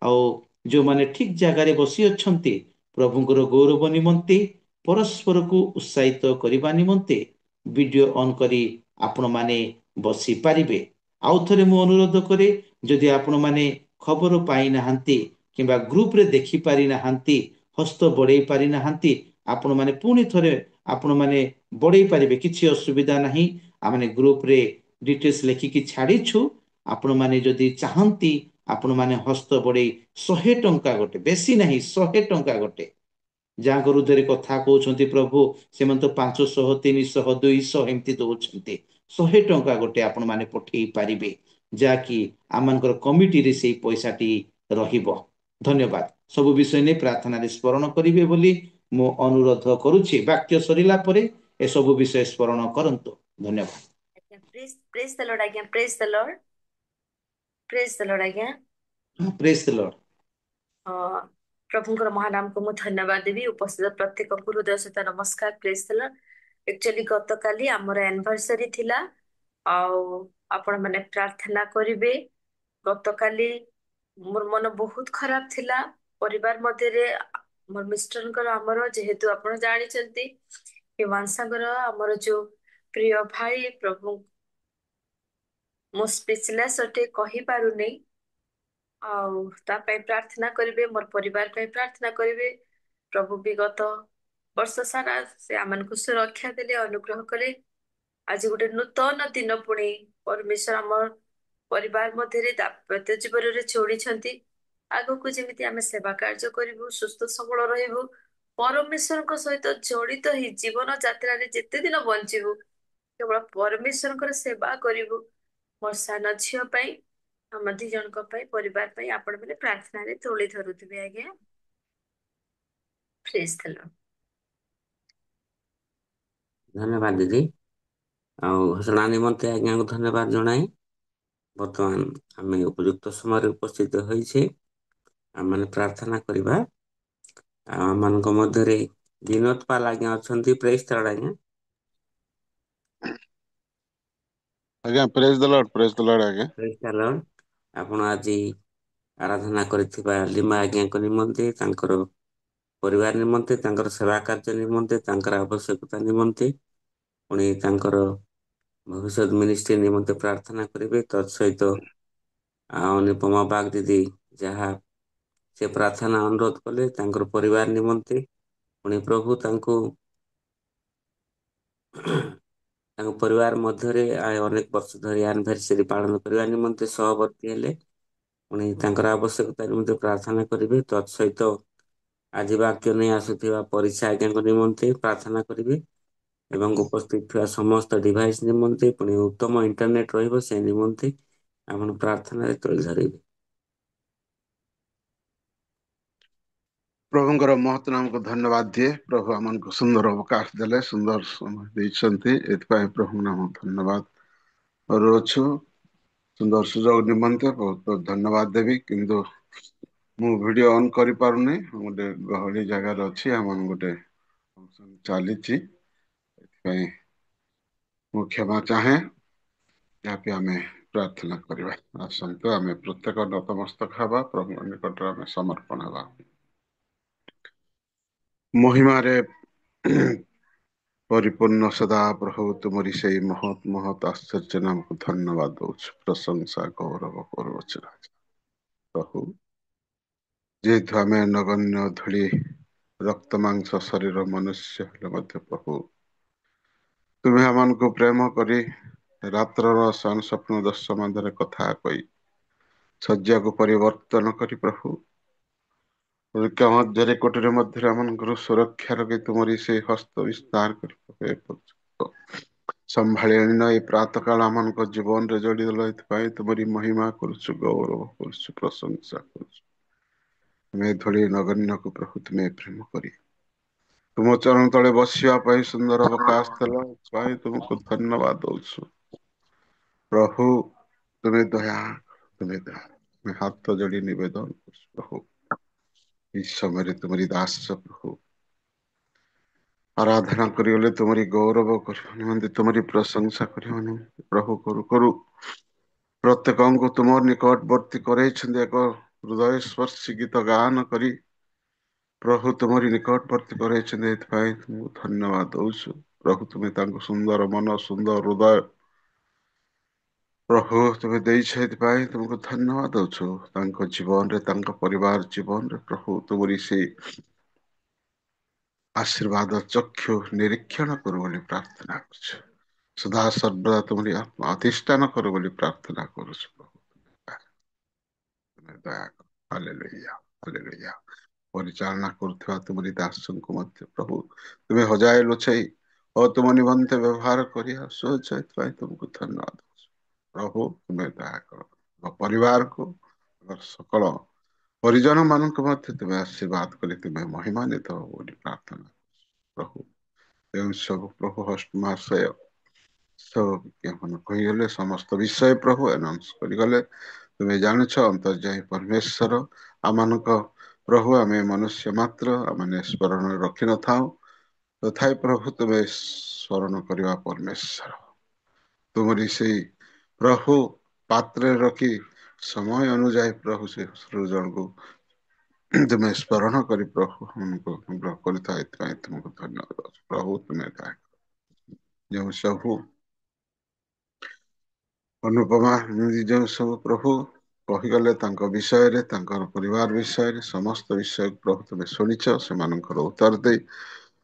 ଆଉ ଯୋଉମାନେ ଠିକ ଜାଗାରେ ବସି ଅଛନ୍ତି, ପ୍ରଭୁଙ୍କର ଗୌରବ ନିମନ୍ତେ ପରସ୍ପରକୁ ଉତ୍ସାହିତ କରିବା ନିମନ୍ତେ ଭିଡିଓ ଅନ୍ କରି ଆପଣମାନେ ବସିପାରିବେ। ଆଉ ଥରେ ମୁଁ ଅନୁରୋଧ କରେ, ଯଦି ଆପଣମାନେ ଖବର ପାଇନାହାନ୍ତି କିମ୍ବା ଗ୍ରୁପରେ ଦେଖି ପାରିନାହାନ୍ତି, ହସ୍ତ ବଢେଇ ପାରିନାହାନ୍ତି, ଆପଣମାନେ ପୁଣି ଥରେ ଆପଣମାନେ ବଢେଇ ପାରିବେ, କିଛି ଅସୁବିଧା ନାହିଁ। ଆମେ ଗ୍ରୁପରେ ଡିଟେଲ୍ସ ଲେଖିକି ଛାଡ଼ିଛୁ। ଆପଣମାନେ ଯଦି ଚାହାନ୍ତି, ଆପଣମାନେ ହସ୍ତ ବଢେଇ 100 ଟଙ୍କା ଗୋଟେ, ବେଶୀ ନାହିଁ, 100 ଟଙ୍କା ଗୋଟେ, ଯାହାଙ୍କ ହୃଦୟରେ କଥା କହୁଛନ୍ତି ପ୍ରଭୁ, ସେମାନେ ତ 500, 300, 200 ଏମିତି ଦଉଛନ୍ତି। 100 ଟଙ୍କା ଗୋଟେ ଆପଣ ମାନେ ପଠେଇ ପାରିବେ, ଯାହାକି ଆମମାନଙ୍କର କମିଟିରେ ସେଇ ପଇସାଟି ରହିବ। ଧନ୍ୟବାଦ। ସବୁ ବିଷୟ ନେଇ ପ୍ରାର୍ଥନାରେ ସ୍ମରଣ କରିବେ ବୋଲି ମୁଁ ଅନୁରୋଧ କରୁଛି। ବାକ୍ୟ ସରିଲା ପରେ ଏସବୁ ବିଷୟ ସ୍ମରଣ କରନ୍ତୁ। ଧନ୍ୟବାଦ। ଆଜ୍ଞା, ପ୍ରେଜ ଦ ଲର୍ଡ ଆଜ୍ଞା, ପ୍ରେଜ ଦ ଲର୍ଡ, ପ୍ରେଜ ଦ ଲର୍ଡ ଆଜ୍ଞା। ପ୍ରେଜ ଦ ଲର୍ଡ। ପ୍ରଭୁଙ୍କର ମହାନାମକୁ ମୁଁ ଧନ୍ୟବାଦ ଦେବି। ଉପସ୍ଥିତ ପ୍ରତ୍ୟେକଙ୍କୁ ହୃଦୟ ସହିତ ନମସ୍କାର, ପ୍ରେଜ ଦ ଲର୍ଡ। ଆକ୍ଚୁଆଲି ଗତକାଲି ଆମର ଆନିଭର୍ସରୀ ଥିଲା, ଆଉ ଆପଣ ମାନେ ପ୍ରାର୍ଥନା କରିବେ। ଗତକାଲି ମୋର ମନ ବହୁତ ଖରାପ ଥିଲା ପରିବାର ମଧ୍ୟରେ। ମୋର ମିଷ୍ଟରଙ୍କର ଆମର, ଯେହେତୁ ଆପଣ ଜାଣିଛନ୍ତି, ହିମାଂଶାଙ୍କର ଆମର ଯୋଉ ପ୍ରିୟ ଭାଇ, ପ୍ରଭୁ ମୁଁ ସ୍ପିଚଲେସ୍ ଅଟେ, କହିପାରୁନି। ଆଉ ତା ପାଇଁ ପ୍ରାର୍ଥନା କରିବେ, ମୋର ପରିବାର ପାଇଁ ପ୍ରାର୍ଥନା କରିବେ। ପ୍ରଭୁ ବିଗତ ବର୍ଷ ସାରା ସେ ଆମମାନଙ୍କୁ ସୁରକ୍ଷା ଦେଲେ, ଅନୁଗ୍ରହ କଲେ। ଆଜି ଗୋଟେ ନୂତନ ଦିନ ପୁଣି ପରମେଶ୍ୱର ଆମର ପରିବାର ମଧ୍ୟରେ ଦାମ୍ପତ୍ୟ ଜୀବନରେ ଯୋଡ଼ିଛନ୍ତି। ଆଗକୁ ଯେମିତି ଆମେ ସେବା କାର୍ଯ୍ୟ କରିବୁ, ସୁସ୍ଥ ସବଳ ରହିବୁ, ପରମେଶ୍ୱରଙ୍କ ସହିତ ଜଡିତ ହେଇ ଜୀବନ ଯାତ୍ରାରେ ଯେତେ ଦିନ ବଞ୍ଚିବୁ, କେବଳ ପରମେଶ୍ୱରଙ୍କର ସେବା କରିବୁ। ମୋ ସାନ ଝିଅ ପାଇଁ, ଆମ 2 ଜଣଙ୍କ ପାଇଁ, ପରିବାର ପାଇଁ ଆପଣ ମାନେ ପ୍ରାର୍ଥନାରେ ତୋଳି ଧରୁଥିବେ ଆଜ୍ଞା। ପ୍ରେଜ ଦ ଲର୍ଡ। ଧନ୍ୟବାଦ ଦିଦି। ଆଉ ଘୋଷଣା ନିମନ୍ତେ ଆଜ୍ଞାଙ୍କୁ ଧନ୍ୟବାଦ ଜଣାଇ ବର୍ତ୍ତମାନ ଆମେ ଉପଯୁକ୍ତ ସମୟରେ ଉପସ୍ଥିତ ହୋଇଛେ। ଆମମାନେ ପ୍ରାର୍ଥନା କରିବା। ଆଉ ଆମମାନଙ୍କ ମଧ୍ୟରେ ବିନୋଦ ପାଲ ଆଜ୍ଞା ଅଛନ୍ତି। ପ୍ରେଜ ଦ ଲର୍ଡ ଆଜ୍ଞା। ଆଜ୍ଞା ପ୍ରେଜ ଦ ଲର୍ଡ, ପ୍ରେଜ ଦ ଲର୍ଡ ଆଜ୍ଞା। ପ୍ରେଜ ଦ ଲର୍ଡ। ଆପଣ ଆଜି ଆରାଧନା କରିଥିବା ଲିମା ଆଜ୍ଞାଙ୍କ ନିମନ୍ତେ, ତାଙ୍କର ପରିବାର ନିମନ୍ତେ, ତାଙ୍କର ସେବା କାର୍ଯ୍ୟ ନିମନ୍ତେ, ତାଙ୍କର ଆବଶ୍ୟକତା ନିମନ୍ତେ, ପୁଣି ତାଙ୍କର ଭବିଷ୍ୟତ ମିନିଷ୍ଟ୍ରି ନିମନ୍ତେ ପ୍ରାର୍ଥନା କରିବେ। ତତ୍ ସହିତ ଅନୁପମା ବାଗ ଦିଦି ଯାହା ସେ ପ୍ରାର୍ଥନା ଅନୁରୋଧ କଲେ ତାଙ୍କର ପରିବାର ନିମନ୍ତେ, ପୁଣି ପ୍ରଭୁ ତାଙ୍କ ପରିବାର ମଧ୍ୟରେ ଅନେକ ବର୍ଷ ଧରି ଆନିଭର୍ସରୀ ପାଳନ କରିବା ନିମନ୍ତେ ସହବର୍ତ୍ତୀ ହେଲେ, ପୁଣି ତାଙ୍କର ଆବଶ୍ୟକତା ନିମନ୍ତେ ପ୍ରାର୍ଥନା କରିବେ। ତତ୍ ସହିତ ଆଜି ବାକ୍ୟ ନେଇ ଆସୁଥିବା ପରୀକ୍ଷା ଆଜ୍ଞାଙ୍କ ନିମନ୍ତେ ପ୍ରାର୍ଥନା କରିବେ ଏବଂ ଉପସ୍ଥିତ ଥିବା ସମସ୍ତ ଡିଭାଇସ୍ ନିମନ୍ତେ, ପୁଣି ଉତ୍ତମ ଇଣ୍ଟରନେଟ ରହିବ ସେ ନିମନ୍ତେ ଆପଣ ପ୍ରାର୍ଥନାରେ ତୋଳି ଧରିବେ। ପ୍ରଭୁଙ୍କର ମହତ୍ ନାମକୁ ଧନ୍ୟବାଦ ଦିଏ। ପ୍ରଭୁ ଆମମାନଙ୍କୁ ସୁନ୍ଦର ଅବକାଶ ଦେଲେ, ସୁନ୍ଦର ସମୟ ଦେଇଛନ୍ତି, ଏଥିପାଇଁ ପ୍ରଭୁ ନାମ ଧନ୍ୟବାଦ କରୁଅଛୁ। ସୁନ୍ଦର ସୁଯୋଗ ନିମନ୍ତେ ବହୁତ ବହୁତ ଧନ୍ୟବାଦ ଦେବି। କିନ୍ତୁ ମୁଁ ଭିଡିଓ ଅନ୍ କରିପାରୁନି, ଗୋଟେ ଗହଳି ଜାଗାରେ ଅଛି, ଆମର ଗୋଟେ ଫଙ୍କସନ୍ ଚାଲିଛି। ଏଥିପାଇଁ ମୁଁ କ୍ଷମା ଚାହେଁ। ଯାହାକି ଆମେ ପ୍ରାର୍ଥନା କରିବା। ଆସନ୍ତୁ ଆମେ ପ୍ରତ୍ୟେକ ନତମସ୍ତକ ହେବା, ପ୍ରଭୁଙ୍କ ନିକଟରେ ଆମେ ସମର୍ପଣ ହେବା। ମହିମାରେ ପରିପୂର୍ଣ୍ଣ ସଦା ପ୍ରଭୁ ତୁମରି ସେଇ ମହତ ଆଶ୍ଚର୍ଯ୍ୟ ନାମକୁ ଧନ୍ୟବାଦ ଦଉଛୁ, ପ୍ରଶଂସା ଗୌରବ କରୁଅଛୁ ରାଜା। ପ୍ରଭୁ, ଯେହେତୁ ଆମେ ନଗଣ୍ୟ ଧୂଳି ରକ୍ତ ମାଂସ ଶରୀର ମନୁଷ୍ୟ ହେଲେ ମଧ୍ୟ ପ୍ରଭୁ ତୁମେ ଆମମାନଙ୍କୁ ପ୍ରେମ କରି ରାତ୍ରର ସ୍ୱପ୍ନ ଦର୍ଶ ମଧ୍ୟରେ କଥା କହି ଶଯ୍ୟାକୁ ପରିବର୍ତ୍ତନ କରି ପ୍ରଭୁ ମଧ୍ୟରେ କୋଟରେ ମଧ୍ୟରେ ଆମଙ୍କର ସୁରକ୍ଷା ରଖି ତୁମରି ସେ ହସ୍ତ ବିସ୍ତାର କରି ସମ୍ଭାଳି ଆଣିନ ଏଇ ପ୍ରାତ କାଳ ଆମମାନଙ୍କ ଜୀବନରେ ଯୋଡିଦେଲ। ଏଥିପାଇଁ ତୁମରି ମହିମା କରୁଛୁ, ଗୌରବ କରୁଛୁ, ପ୍ରଶଂସା କରୁଛୁ। ତୁମେ ଧୂଳି ନଗଣ୍ୟକୁ ପ୍ରଭୁ ତୁମେ ପ୍ରେମ କରି ତୁମ ଚରଣ ତଳେ ବସିବା ପାଇଁ ସୁନ୍ଦର ଅବକାଶ ଦେଲ। ଏଥିପାଇଁ ତୁମକୁ ଧନ୍ୟବାଦ ଦଉଛୁ ପ୍ରଭୁ। ତୁମେ ଦୟା, ତୁମେ ଦୟା, ତୁମେ ହାତ ଯୋଡି ନିବେଦନ କରୁଛୁ ପ୍ରଭୁ। ଏହି ସମୟରେ ତୁମରି ଦାସ ପ୍ରଭୁ ଆରାଧନା କରିଗଲେ, ତୁମରି ଗୌରବ କରିବା ନିମନ୍ତେ, ତୁମରି ପ୍ରଶଂସା କରିବା ନିମନ୍ତେ ପ୍ରଭୁ କରୁ କରୁ ପ୍ରତ୍ୟେକଙ୍କୁ ତୁମର ନିକଟବର୍ତ୍ତୀ କରେଇଛନ୍ତି। ଏକ ହୃଦୟ ସ୍ପର୍ଶୀ ଗୀତ ଗାନ କରି ପ୍ରଭୁ ତୁମରି ନିକଟବର୍ତ୍ତୀ କରେଇଛନ୍ତି। ଏଥିପାଇଁ ତୁମକୁ ଧନ୍ୟବାଦ ଦଉଛୁ ପ୍ରଭୁ। ତୁମେ ତାଙ୍କୁ ସୁନ୍ଦର ମନ, ସୁନ୍ଦର ହୃଦୟ ପ୍ରଭୁ ତୁମେ ଦେଇଛ। ଏଥିପାଇଁ ତୁମକୁ ଧନ୍ୟବାଦ ଦଉଛୁ। ତାଙ୍କ ଜୀବନରେ, ତାଙ୍କ ପରିବାର ଜୀବନରେ ପ୍ରଭୁ ତୁମରି ସେଇ ଆଶୀର୍ବାଦ ଚକ୍ଷୁ ନିରୀକ୍ଷଣ କରୁ ବୋଲି ପ୍ରାର୍ଥନା କରୁଛୁ। ସଦା ସର୍ବଦା ତୁମରି ଆତ୍ମା ଅଧିଷ୍ଠାନ କରୁ ବୋଲି ପ୍ରାର୍ଥନା କରୁଛୁ ପ୍ରଭୁ। ତୁମେ ଦୟା କର। Hallelujah, hallelujah. ପରିଚାଳନା କରୁଥିବା ତୁମରି ଦାସଙ୍କୁ ମଧ୍ୟ ପ୍ରଭୁ ତୁମେ ହଜାଏ ଲୁଚେଇ ଓ ତୁମ ନିମନ୍ତେ ବ୍ୟବହାର କରି ଆସୁଅଛ। ଏଥିପାଇଁ ତୁମକୁ ଧନ୍ୟବାଦ ଦଉଛୁ ପ୍ରଭୁ। ତୁମେ ଦୟା କର ପରିବାରକୁ, ସକଳ ପରିଜନ ମାନଙ୍କୁ ମଧ୍ୟ ତୁମେ ଆଶୀର୍ବାଦ କରି ତୁମେ ମହିମାନ୍ୱିତ ହବ ବୋଲି ପ୍ରାର୍ଥନା ପ୍ରଭୁ। ଯେଉଁ ସବୁ ପ୍ରଭୁ ମାସୟ ସବୁ ବିଜ୍ଞାପନ କହିଗଲେ, ସମସ୍ତ ବିଷୟ ପ୍ରଭୁ ଆନାଉନ୍ସ କରିଗଲେ। ତୁମେ ଜାଣୁଛ ଅନ୍ତର୍ଯାମୀ ପରମେଶ୍ୱର, ଆମମାନଙ୍କ ପ୍ରଭୁ ଆମେ ମନୁଷ୍ୟ ମାତ୍ର, ଆମେ ସ୍ମରଣରେ ରଖିନଥାଉ। ତଥାପି ପ୍ରଭୁ ତୁମେ ସ୍ମରଣ କରିବା ପରମେଶ୍ୱର। ତୁମରି ସେଇ ପ୍ରଭୁ ପାତ୍ରରେ ରଖି ସମୟ ଅନୁଯାୟୀ ପ୍ରଭୁ ସେ ସୃଜନକୁ ତୁମେ ସ୍ମରଣ କରି ପ୍ରଭୁ ଅନୁଗ୍ରହ କରିଥାଏ। ଏଥିପାଇଁ ତୁମକୁ ଧନ୍ୟବାଦ ପ୍ରଭୁ। ତୁମେ ଯେଉଁ ସବୁ ଅନୁପମା ଯେଉଁ ସବୁ ପ୍ରଭୁ କହିଗଲେ ତାଙ୍କ ବିଷୟରେ, ତାଙ୍କର ପରିବାର ବିଷୟରେ, ସମସ୍ତ ବିଷୟ ପ୍ରଭୁ ତୁମେ ଶୁଣିଛ। ସେମାନଙ୍କର ଉତ୍ତର ଦେଇ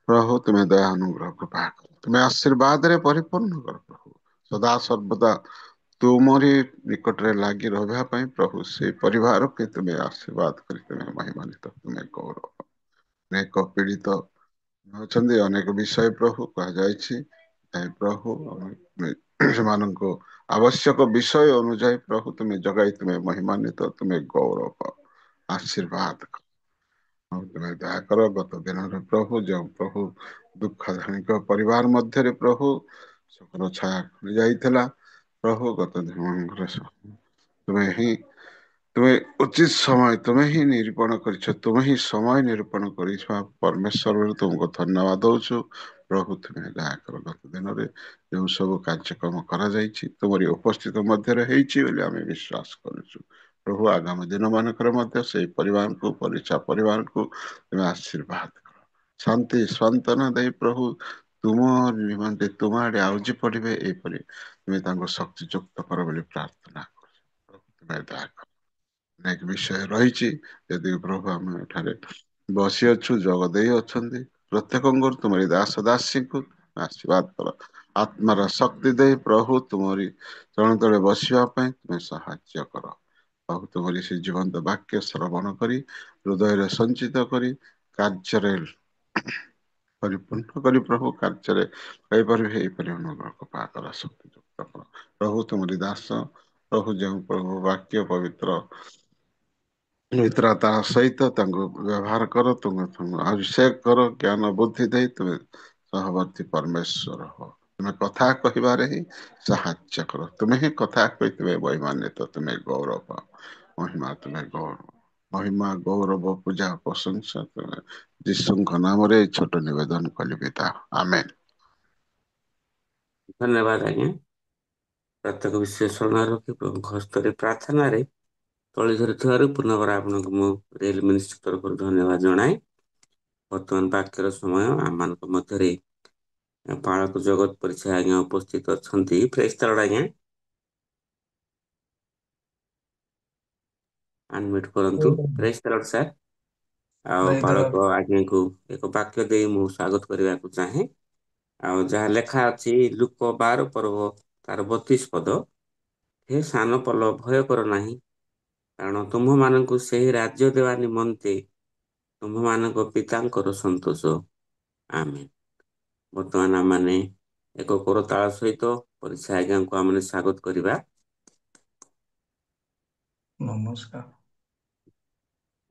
ପ୍ରଭୁ ତୁମେ ଦୟା ଅନୁଗ୍ରହ କୃପା କର। ତୁମେ ଆଶୀର୍ବାଦରେ ପରିପୂର୍ଣ୍ଣ କର ପ୍ରଭୁ। ସଦା ସର୍ବଦା ତୁମରି ନିକଟରେ ଲାଗି ରହିବା ପାଇଁ ପ୍ରଭୁ ସେଇ ପରିବାରକୁ ତୁମେ ଆଶୀର୍ବାଦ କରି ତୁମେ ମହିମାନ୍ୱିତ, ତୁମେ ଗୌରବ। ଅନେକ ପୀଡ଼ିତ ଅଛନ୍ତି, ଅନେକ ବିଷୟ ପ୍ରଭୁ କୁହାଯାଇଛି। ପ୍ରଭୁ ସେମାନଙ୍କୁ ଆବଶ୍ୟକ ବିଷୟ ଅନୁଯାୟୀ ପ୍ରଭୁ ତୁମେ ଜଗାଇ ତୁମେ ମହିମାନ୍ୱିତ, ତୁମେ ଗୌରବ, ଆଶୀର୍ବାଦ କର। ତୁମେ ଦୟା କର। ଗତ ଦିନରେ ପ୍ରଭୁ ଯେଉଁ ପ୍ରଭୁ ଦୁଃଖଧାଣିକ ପରିବାର ମଧ୍ୟରେ ପ୍ରଭୁ ଶୋକର ଛାୟା ଯାଇଥିଲା ପ୍ରଭୁ, ଗତ ଦିନମାନଙ୍କରେ ତୁମେ ଉଚିତ ସମୟ ତୁମେ ହିଁ ନିରୂପଣ କରିଛ। ତୁମେ ହିଁ ସମୟ ନିରୂପଣ କରିଥିବା ପରମେଶ୍ୱର ବୋଲି ତୁମକୁ ଧନ୍ୟବାଦ ଦଉଛୁ ପ୍ରଭୁ। ତୁମେ ଦୟା କର। ଗତ ଦିନରେ ଯେଉଁ ସବୁ କାର୍ଯ୍ୟକ୍ରମ କରାଯାଇଛି ତୁମରି ଉପସ୍ଥିତ ମଧ୍ୟରେ ହେଇଛି ବୋଲି ଆମେ ବିଶ୍ୱାସ କରୁଛୁ ପ୍ରଭୁ। ଆଗାମୀ ଦିନ ମାନଙ୍କରେ ମଧ୍ୟ ସେଇ ପରିବାରକୁ, ପରିଚା ପରିବାରକୁ ତୁମେ ଆଶୀର୍ବାଦ କର, ଶାନ୍ତି ସାନ୍ତ୍ୱନା ଦେଇ ପ୍ରଭୁ ତୁମ ନିମନ୍ତେ ତୁମ ଆଡେ ଆଉଜି ପଡିବେ, ଏହିପରି ତୁମେ ତାଙ୍କୁ ଶକ୍ତି ଯୁକ୍ତ କର ବୋଲି ପ୍ରାର୍ଥନା କରୁଛୁ ପ୍ରଭୁ। ତୁମେ ଦୟା କର। ଅନେକ ବିଷୟ ରହିଛି, ଯଦି ପ୍ରଭୁ ଆମେ ଏଠାରେ ବସି ଅଛୁ, ଯୋଗ ଦେଇ ଅଛନ୍ତି, ପ୍ରତ୍ୟେକଙ୍କର ତୁମରି ଦାସ ଦାସୀଙ୍କୁ ଆଶୀର୍ବାଦ କର। ଆତ୍ମାର ଶକ୍ତି ଦେଇ ପ୍ରଭୁ ତୁମରି ଚରଣ ତଳେ ବସିବା ପାଇଁ ତୁମେ ସାହାଯ୍ୟ କର ପ୍ରଭୁ। ତୁମରି ସେ ଜୀବନ୍ତ ବାକ୍ୟ ଶ୍ରବଣ କରି ହୃଦୟରେ ସଞ୍ଚିତ କରି କାର୍ଯ୍ୟରେ ପରିପୂର୍ଣ୍ଣ କରି ପ୍ରଭୁ କାର୍ଯ୍ୟରେ କହିପାରିବେ, ଏହିପରି ଅନୁଗ୍ରହ କୃପା କର, ଶକ୍ତି ଯୁକ୍ତ କର ପ୍ରଭୁ। ତୁମରି ଦାସ ପ୍ରଭୁ ଯେଉଁ ପ୍ରଭୁ ବାକ୍ୟ ପବିତ୍ର ମିତ୍ରତା ସହିତ ତାଙ୍କୁ ବ୍ୟବହାର କର, ତୁମେ ଅଭିଷେକ କର, ଜ୍ଞାନ ବୁଦ୍ଧି ଦେଇ ତୁମେ ସହବର୍ତ୍ତୀ ପରମେଶ୍ୱର ହୋ। ତୁମେ କଥା କହିବାରେ ହିଁ ସାହାଯ୍ୟ କର। ତୁମେ ହିଁ କଥା କହି ତୁମେ ମହିମାନ୍ୱିତ, ତୁମେ ଗୌରବ, ମହିମା, ତୁମେ ଗୌରବ, ମହିମା, ଗୌରବ, ପୂଜା, ପ୍ରଶଂସା ତୁମେ ଯୀଶୁଙ୍କ ନାମରେ ଛୋଟ ନିବେଦନ କଲି ପିତା, ଆମେନ୍। ଧନ୍ୟବାଦ ଆଜ୍ଞା। ପ୍ରତ୍ୟେକ ବିଷୟ ସ୍ମରଣ ରଖି ପ୍ରଭୁଙ୍କ ହସ୍ତରେ ପ୍ରାର୍ଥନାରେ ତଳି ଧରିଥିବାରୁ ପୁନର୍ବାର ଆପଣଙ୍କୁ ମୁଁ ରିଏଲ ମିନିଷ୍ଟ୍ରି ତରଫରୁ ଧନ୍ୟବାଦ ଜଣାଏ। ବର୍ତ୍ତମାନ ବାକ୍ୟର ସମୟ ଆମମାନଙ୍କ ମଧ୍ୟରେ ପାଳକ ଜଗତ ପରିଚୟ ଆଜ୍ଞା ଉପସ୍ଥିତ ଅଛନ୍ତି। ପ୍ରେସ୍ ତଳଡ଼ ଆଜ୍ଞା ଅନମ୍ୟୁଟ୍ କରନ୍ତୁ। ପ୍ରେସ୍ ତଳଡ଼ ସାର୍। ଆଉ ପାଳକ ଆଜ୍ଞାଙ୍କୁ ଏକ ବାକ୍ୟ ଦେଇ ମୁଁ ସ୍ୱାଗତ କରିବାକୁ ଚାହେଁ। ଆଉ ଯାହା ଲେଖା ଅଛି ଲୁକ 12 ପର୍ବ ତାର 32 ପଦ, ହେ ସାନ ପଲ ଭୟ କର ନାହିଁ, କାରଣ ତୁମ୍ଭମାନଙ୍କୁ ସେହି ରାଜ୍ୟ ଦେବା ନିମନ୍ତେ ତୁମ୍ଭମାନଙ୍କ ପିତାଙ୍କର ସନ୍ତୋଷ। ଆମେନ୍। ବର୍ତ୍ତମାନ ଆମମାନେ ଏକ କରତାଳ ସହିତ ପରିଚୟ ଆଜ୍ଞାଙ୍କୁ ଆମମାନେ ସ୍ୱାଗତ କରିବା। ନମସ୍କାର।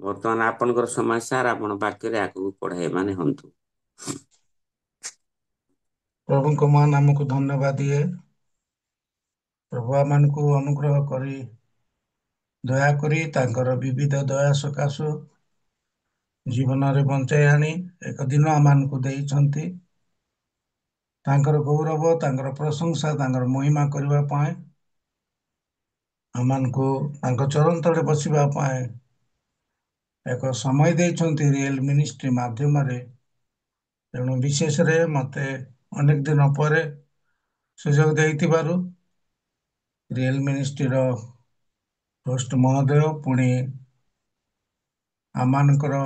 ବର୍ତ୍ତମାନ ଆପଣଙ୍କର ସମୟ ସାର୍, ଆପଣ ବାକ୍ୟରେ ଆଗକୁ ପଢାଇମାନେ ହୁଅନ୍ତୁ। ପ୍ରଭୁଙ୍କ ମହାନ ନାମକୁ ଧନ୍ୟବାଦ ଦିଏ। ପ୍ରଭୁ ଆମମାନଙ୍କୁ ଅନୁଗ୍ରହ କରି ଦୟାକରି ତାଙ୍କର ବିବିଧ ଦୟା ସକାଶୁ ଜୀବନରେ ବଞ୍ଚାଇ ଆଣି ଏକ ଦିନ ଆମମାନଙ୍କୁ ଦେଇଛନ୍ତି। ତାଙ୍କର ଗୌରବ, ତାଙ୍କର ପ୍ରଶଂସା, ତାଙ୍କର ମହିମା କରିବା ପାଇଁ ଆମମାନଙ୍କୁ ତାଙ୍କ ଚରଣ ତଳେ ବସିବା ପାଇଁ ଏକ ସମୟ ଦେଇଛନ୍ତି ରିଏଲ ମିନିଷ୍ଟ୍ରି ମାଧ୍ୟମରେ। ତେଣୁ ବିଶେଷରେ ମୋତେ ଅନେକ ଦିନ ପରେ ସୁଯୋଗ ଦେଇଥିବାରୁ ରିଏଲ ମିନିଷ୍ଟ୍ରିର ହୋଷ୍ଟ ମହୋଦୟ, ପୁଣି ଆମମାନଙ୍କର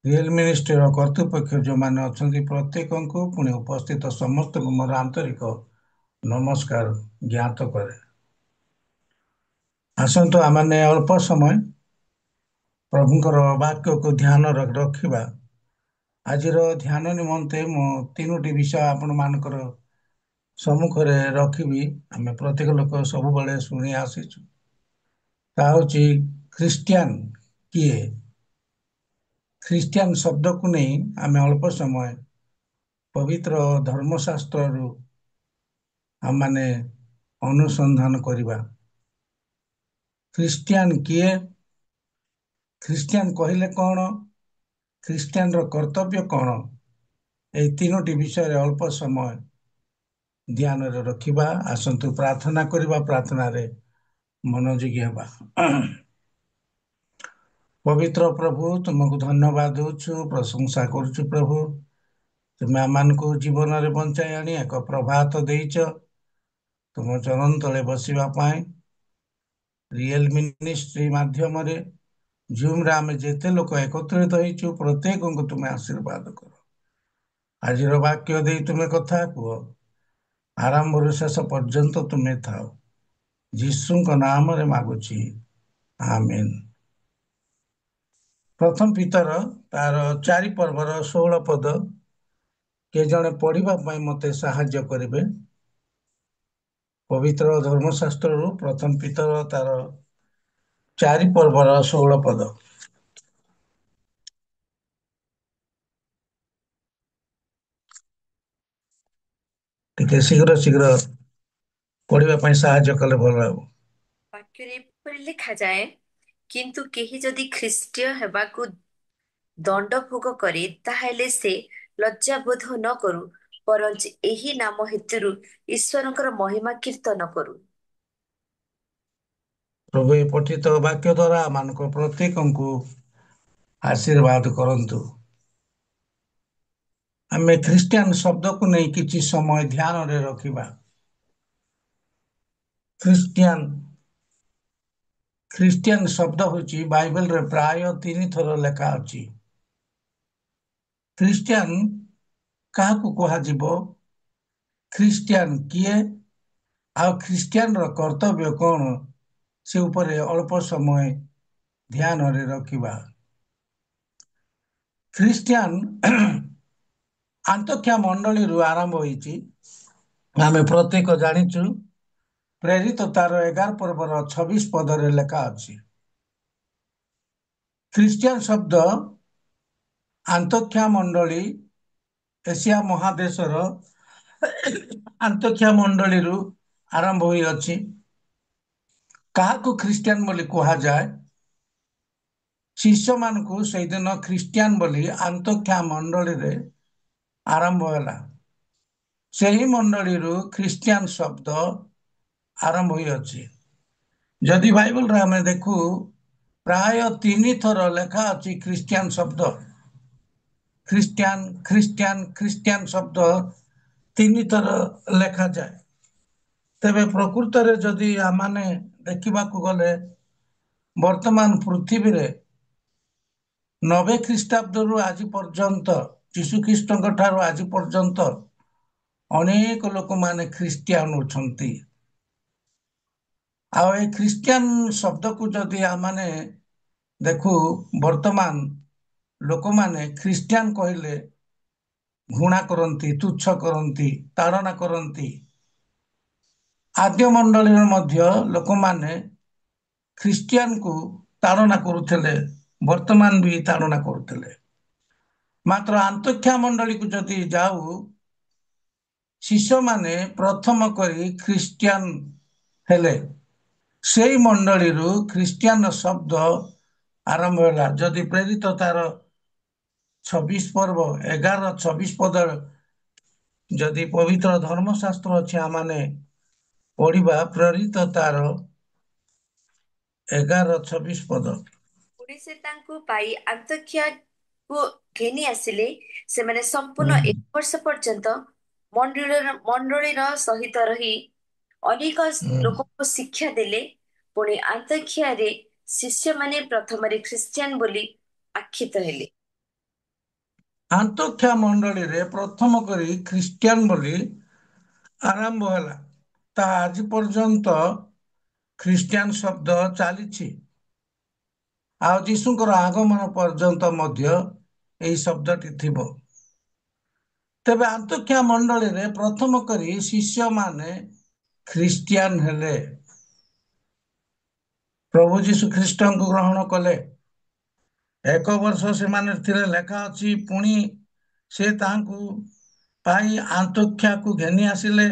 ରିଏଲ ମିନିଷ୍ଟ୍ରିର କର୍ତ୍ତୃପକ୍ଷ ଯେଉଁମାନେ ଅଛନ୍ତି ପ୍ରତ୍ୟେକଙ୍କୁ, ପୁଣି ଉପସ୍ଥିତ ସମସ୍ତଙ୍କୁ ମୋର ଆନ୍ତରିକ ନମସ୍କାର ଜ୍ଞାତ କରେ। ଆସନ୍ତୁ ଆମମାନେ ଅଳ୍ପ ସମୟ ପ୍ରଭୁଙ୍କର ବାକ୍ୟକୁ ଧ୍ୟାନ ରଖିବା। ଆଜିର ଧ୍ୟାନ ନିମନ୍ତେ ମୁଁ 3ଟି ବିଷୟ ଆପଣମାନଙ୍କର ସମ୍ମୁଖରେ ରଖିବି। ଆମେ ପ୍ରତ୍ୟେକ ଲୋକ ସବୁବେଳେ ଶୁଣି ଆସିଛୁ। ତାହା ହେଉଛି ଖ୍ରୀଷ୍ଟିଆନ କିଏ? ଖ୍ରୀଷ୍ଟିଆନ ଶବ୍ଦକୁ ନେଇ ଆମେ ଅଳ୍ପ ସମୟ ପବିତ୍ର ଧର୍ମଶାସ୍ତ୍ରରୁ ଆମମାନେ ଅନୁସନ୍ଧାନ କରିବା। ଖ୍ରୀଷ୍ଟିଆନ କିଏ? ଖ୍ରୀଷ୍ଟିଆନ କହିଲେ କ'ଣ? ଖ୍ରୀଷ୍ଟିଆନର କର୍ତ୍ତବ୍ୟ କ'ଣ? ଏହି 3ଟି ବିଷୟରେ ଅଳ୍ପ ସମୟ ଧ୍ୟାନରେ ରଖିବା। ଆସନ୍ତୁ ପ୍ରାର୍ଥନା କରିବା, ପ୍ରାର୍ଥନାରେ ମନୋଯୋଗୀ ହେବା। ପବିତ୍ର ପ୍ରଭୁ, ତୁମକୁ ଧନ୍ୟବାଦ ଦେଉଛୁ, ପ୍ରଶଂସା କରୁଛୁ। ପ୍ରଭୁ, ତୁମେ ଆମମାନଙ୍କୁ ଜୀବନରେ ବଞ୍ଚାଇ ଆଣି ଏକ ପ୍ରଭାତ ଦେଇଛ ତୁମ ଚରଣ ତଳେ ବସିବା ପାଇଁ। ରିଏଲ ମିନିଷ୍ଟ୍ରି ମାଧ୍ୟମରେ ଜୁମ୍ରେ ଆମେ ଯେତେ ଲୋକ ଏକତ୍ରିତ ହେଇଛୁ, ପ୍ରତ୍ୟେକଙ୍କୁ ତୁମେ ଆଶୀର୍ବାଦ କର। ଆଜିର ବାକ୍ୟ ଦେଇ ତୁମେ କଥା କୁହ। ଆରମ୍ଭରୁ ଶେଷ ପର୍ଯ୍ୟନ୍ତ ତୁମେ ଥାଅ। ଯୀଶୁଙ୍କ ନାମରେ ମାଗୁଛି, ଆମେନ୍। ପ୍ରଥମ ପିତର ତାର 4 ପର୍ବର 16 ପଦ କିଏ ଜଣେ ପଢିବା ପାଇଁ ମୋତେ ସାହାଯ୍ୟ କରିବେ? ପବିତ୍ର ଧର୍ମଶାସ୍ତ୍ରରୁ ପ୍ରଥମ ପିତର ତାର 4 ପର୍ବର 16 ପଦ। ଟିକେ ଶୀଘ୍ର ପଢିବା ପାଇଁ ସାହାଯ୍ୟ କଲେ ଭଲ ହେବ। ବାକ୍ୟରେ ଏପରି ଲେଖାଯାଏ, କିନ୍ତୁ କେହି ଯଦି ଖ୍ରୀଷ୍ଟୀୟ ହେବାକୁ ଦଣ୍ଡ ଭୋଗ କରେ, ତାହେଲେ ସେ ଲଜ୍ଜାବୋଧ ନ କରୁ, ବରଂ ଏହି ନାମ ହେତୁରୁ ଈଶ୍ୱରଙ୍କର ମହିମା କୀର୍ତ୍ତନ କରୁ। ପ୍ରଭୁ ଏ ପଠିତ ବାକ୍ୟ ଦ୍ୱାରା ଆମମାନଙ୍କ ପ୍ରତ୍ୟେକଙ୍କୁ ଆଶୀର୍ବାଦ କରନ୍ତୁ। ଆମେ ଖ୍ରୀଷ୍ଟିଆନ ଶବ୍ଦକୁ ନେଇ କିଛି ସମୟ ଧ୍ୟାନରେ ରଖିବା। ଖ୍ରୀଷ୍ଟିଆନ ଶବ୍ଦ ହେଉଛି ବାଇବେଲରେ ପ୍ରାୟ 3 ଥର ଲେଖା ଅଛି। ଖ୍ରୀଷ୍ଟିଆନ କାହାକୁ କୁହାଯିବ? ଖ୍ରୀଷ୍ଟିଆନ କିଏ? ଆଉ ଖ୍ରୀଷ୍ଟିଆନର କର୍ତ୍ତବ୍ୟ କ'ଣ? ସେ ଉପରେ ଅଳ୍ପ ସମୟ ଧ୍ୟାନରେ ରଖିବା। ଖ୍ରୀଷ୍ଟିଆନ ଆନ୍ତୋଖିଆ ମଣ୍ଡଳୀରୁ ଆରମ୍ଭ ହୋଇଛି। ଆମେ ପ୍ରତ୍ୟେକ ଜାଣିଛୁ। ପ୍ରେରିତ ତାର 11 ପର୍ବର 26 ପଦରେ ଲେଖା ଅଛି। ଖ୍ରୀଷ୍ଟିଆନ ଶବ୍ଦ ଆନ୍ତୋଖିଆ ମଣ୍ଡଳୀ ଏସିଆ ମହାଦେଶର ଆନ୍ତୋଖିଆ ମଣ୍ଡଳୀରୁ ଆରମ୍ଭ ହୋଇଅଛି। କାହାକୁ ଖ୍ରୀଷ୍ଟିଆନ ବୋଲି କୁହାଯାଏ? ଶିଷ୍ୟମାନଙ୍କୁ ସେଇଦିନ ଖ୍ରୀଷ୍ଟିଆନ ବୋଲି ଆନ୍ତୋଖିଆ ମଣ୍ଡଳୀରେ ଆରମ୍ଭ ହେଲା। ସେହି ମଣ୍ଡଳୀରୁ ଖ୍ରୀଷ୍ଟିଆନ ଶବ୍ଦ ଆରମ୍ଭ ହୋଇଅଛି। ଯଦି ବାଇବଲରେ ଆମେ ଦେଖୁ ପ୍ରାୟ 3 ଥର ଲେଖା ଅଛି ଖ୍ରୀଷ୍ଟିଆନ ଶବ୍ଦ। ଖ୍ରୀଷ୍ଟିଆନ ଖ୍ରୀଷ୍ଟିଆନ ଖ୍ରୀଷ୍ଟିଆନ ଶବ୍ଦ 3 ଥର ଲେଖାଯାଏ। ତେବେ ପ୍ରକୃତରେ ଯଦି ଆମମାନେ ଦେଖିବାକୁ ଗଲେ ବର୍ତ୍ତମାନ ପୃଥିବୀରେ 90 ଖ୍ରୀଷ୍ଟାବ୍ଦରୁ ଆଜି ପର୍ଯ୍ୟନ୍ତ ଯୀଶୁଖ୍ରୀଷ୍ଟଙ୍କ ଠାରୁ ଆଜି ପର୍ଯ୍ୟନ୍ତ ଅନେକ ଲୋକମାନେ ଖ୍ରୀଷ୍ଟିଆନ ଅଛନ୍ତି। ଆଉ ଏ ଖ୍ରୀଷ୍ଟିଆନ ଶବ୍ଦକୁ ଯଦି ଆମମାନେ ଦେଖୁ ବର୍ତ୍ତମାନ ଲୋକମାନେ ଖ୍ରୀଷ୍ଟିଆନ କହିଲେ ଘୃଣା କରନ୍ତି, ତୁଚ୍ଛ କରନ୍ତି, ତାଡ଼ନା କରନ୍ତି। ଆଦ୍ୟ ମଣ୍ଡଳୀରେ ମଧ୍ୟ ଲୋକମାନେ ଖ୍ରୀଷ୍ଟିଆନକୁ ତାଡ଼ନା କରୁଥିଲେ, ବର୍ତ୍ତମାନ ବି ତାଡ଼ନା କରୁଥିଲେ। ମାତ୍ର ଆନ୍ତୋଖିଆ ମଣ୍ଡଳୀକୁ ଯଦି ଯାଉ ଶିଷ୍ୟମାନେ ପ୍ରଥମ କରି ଖ୍ରୀଷ୍ଟିଆନ ହେଲେ। ସେହି ମଣ୍ଡଳୀରୁ ଖ୍ରୀଷ୍ଟିଆନ ଶବ୍ଦ ଆରମ୍ଭ ହେଲା। ଯଦି ପ୍ରେରିତ ତାର 26 ପର୍ବ 11-26 ପଦ ଯଦି ପବିତ୍ର ଧର୍ମଶାସ୍ତ୍ର ଅଛି ଆମମାନେ ପଢିବା ପ୍ରେରିତ ତାର 11-26 ପଦ। ପୁଣି ସେ ତାଙ୍କୁ ପାଇ ଆନ୍ତୋଖିଆକୁ ଘେନି ଆସିଲେ। ସେମାନେ ସମ୍ପୂର୍ଣ୍ଣ ହୁଁ। 1 ବର୍ଷ ପର୍ଯ୍ୟନ୍ତ ମଣ୍ଡଳୀର ସହିତ ରହି ଅନେକ ଲୋକଙ୍କୁ ଶିକ୍ଷା ଦେଲେ। ପୁଣି ଆନ୍ତୋଖିଆରେ ଶିଷ୍ୟମାନେ ପ୍ରଥମରେ ଖ୍ରୀଷ୍ଟିଆନ ବୋଲି ଆଖ୍ୟାତ ହେଲେ। ଆନ୍ତୋଖିଆ ମଣ୍ଡଳୀରେ ପ୍ରଥମ କରି ଖ୍ରୀଷ୍ଟିଆନ ବୋଲି ଆରମ୍ଭ ହେଲା। ତାହା ଆଜି ପର୍ଯ୍ୟନ୍ତ ଖ୍ରୀଷ୍ଟିଆନ ଶବ୍ଦ ଚାଲିଛି। ଆଉ ଯୀଶୁଙ୍କର ଆଗମନ ପର୍ଯ୍ୟନ୍ତ ମଧ୍ୟ ଏହି ଶବ୍ଦଟି ଥିବ। ତେବେ ଆନ୍ତୋଖିଆ ମଣ୍ଡଳୀରେ ପ୍ରଥମ କରି ଶିଷ୍ୟମାନେ ଖ୍ରୀଷ୍ଟିଆନ ହେଲେ, ପ୍ରଭୁ ଯୀଶୁ ଖ୍ରୀଷ୍ଟଙ୍କୁ ଗ୍ରହଣ କଲେ। 1 ବର୍ଷ ସେମାନେ ଥିଲେ ଲେଖା ଅଛି। ପୁଣି ସେ ତାଙ୍କୁ ପାଇ ଆନ୍ତୋଖିଆକୁ ଘେନି ଆସିଲେ।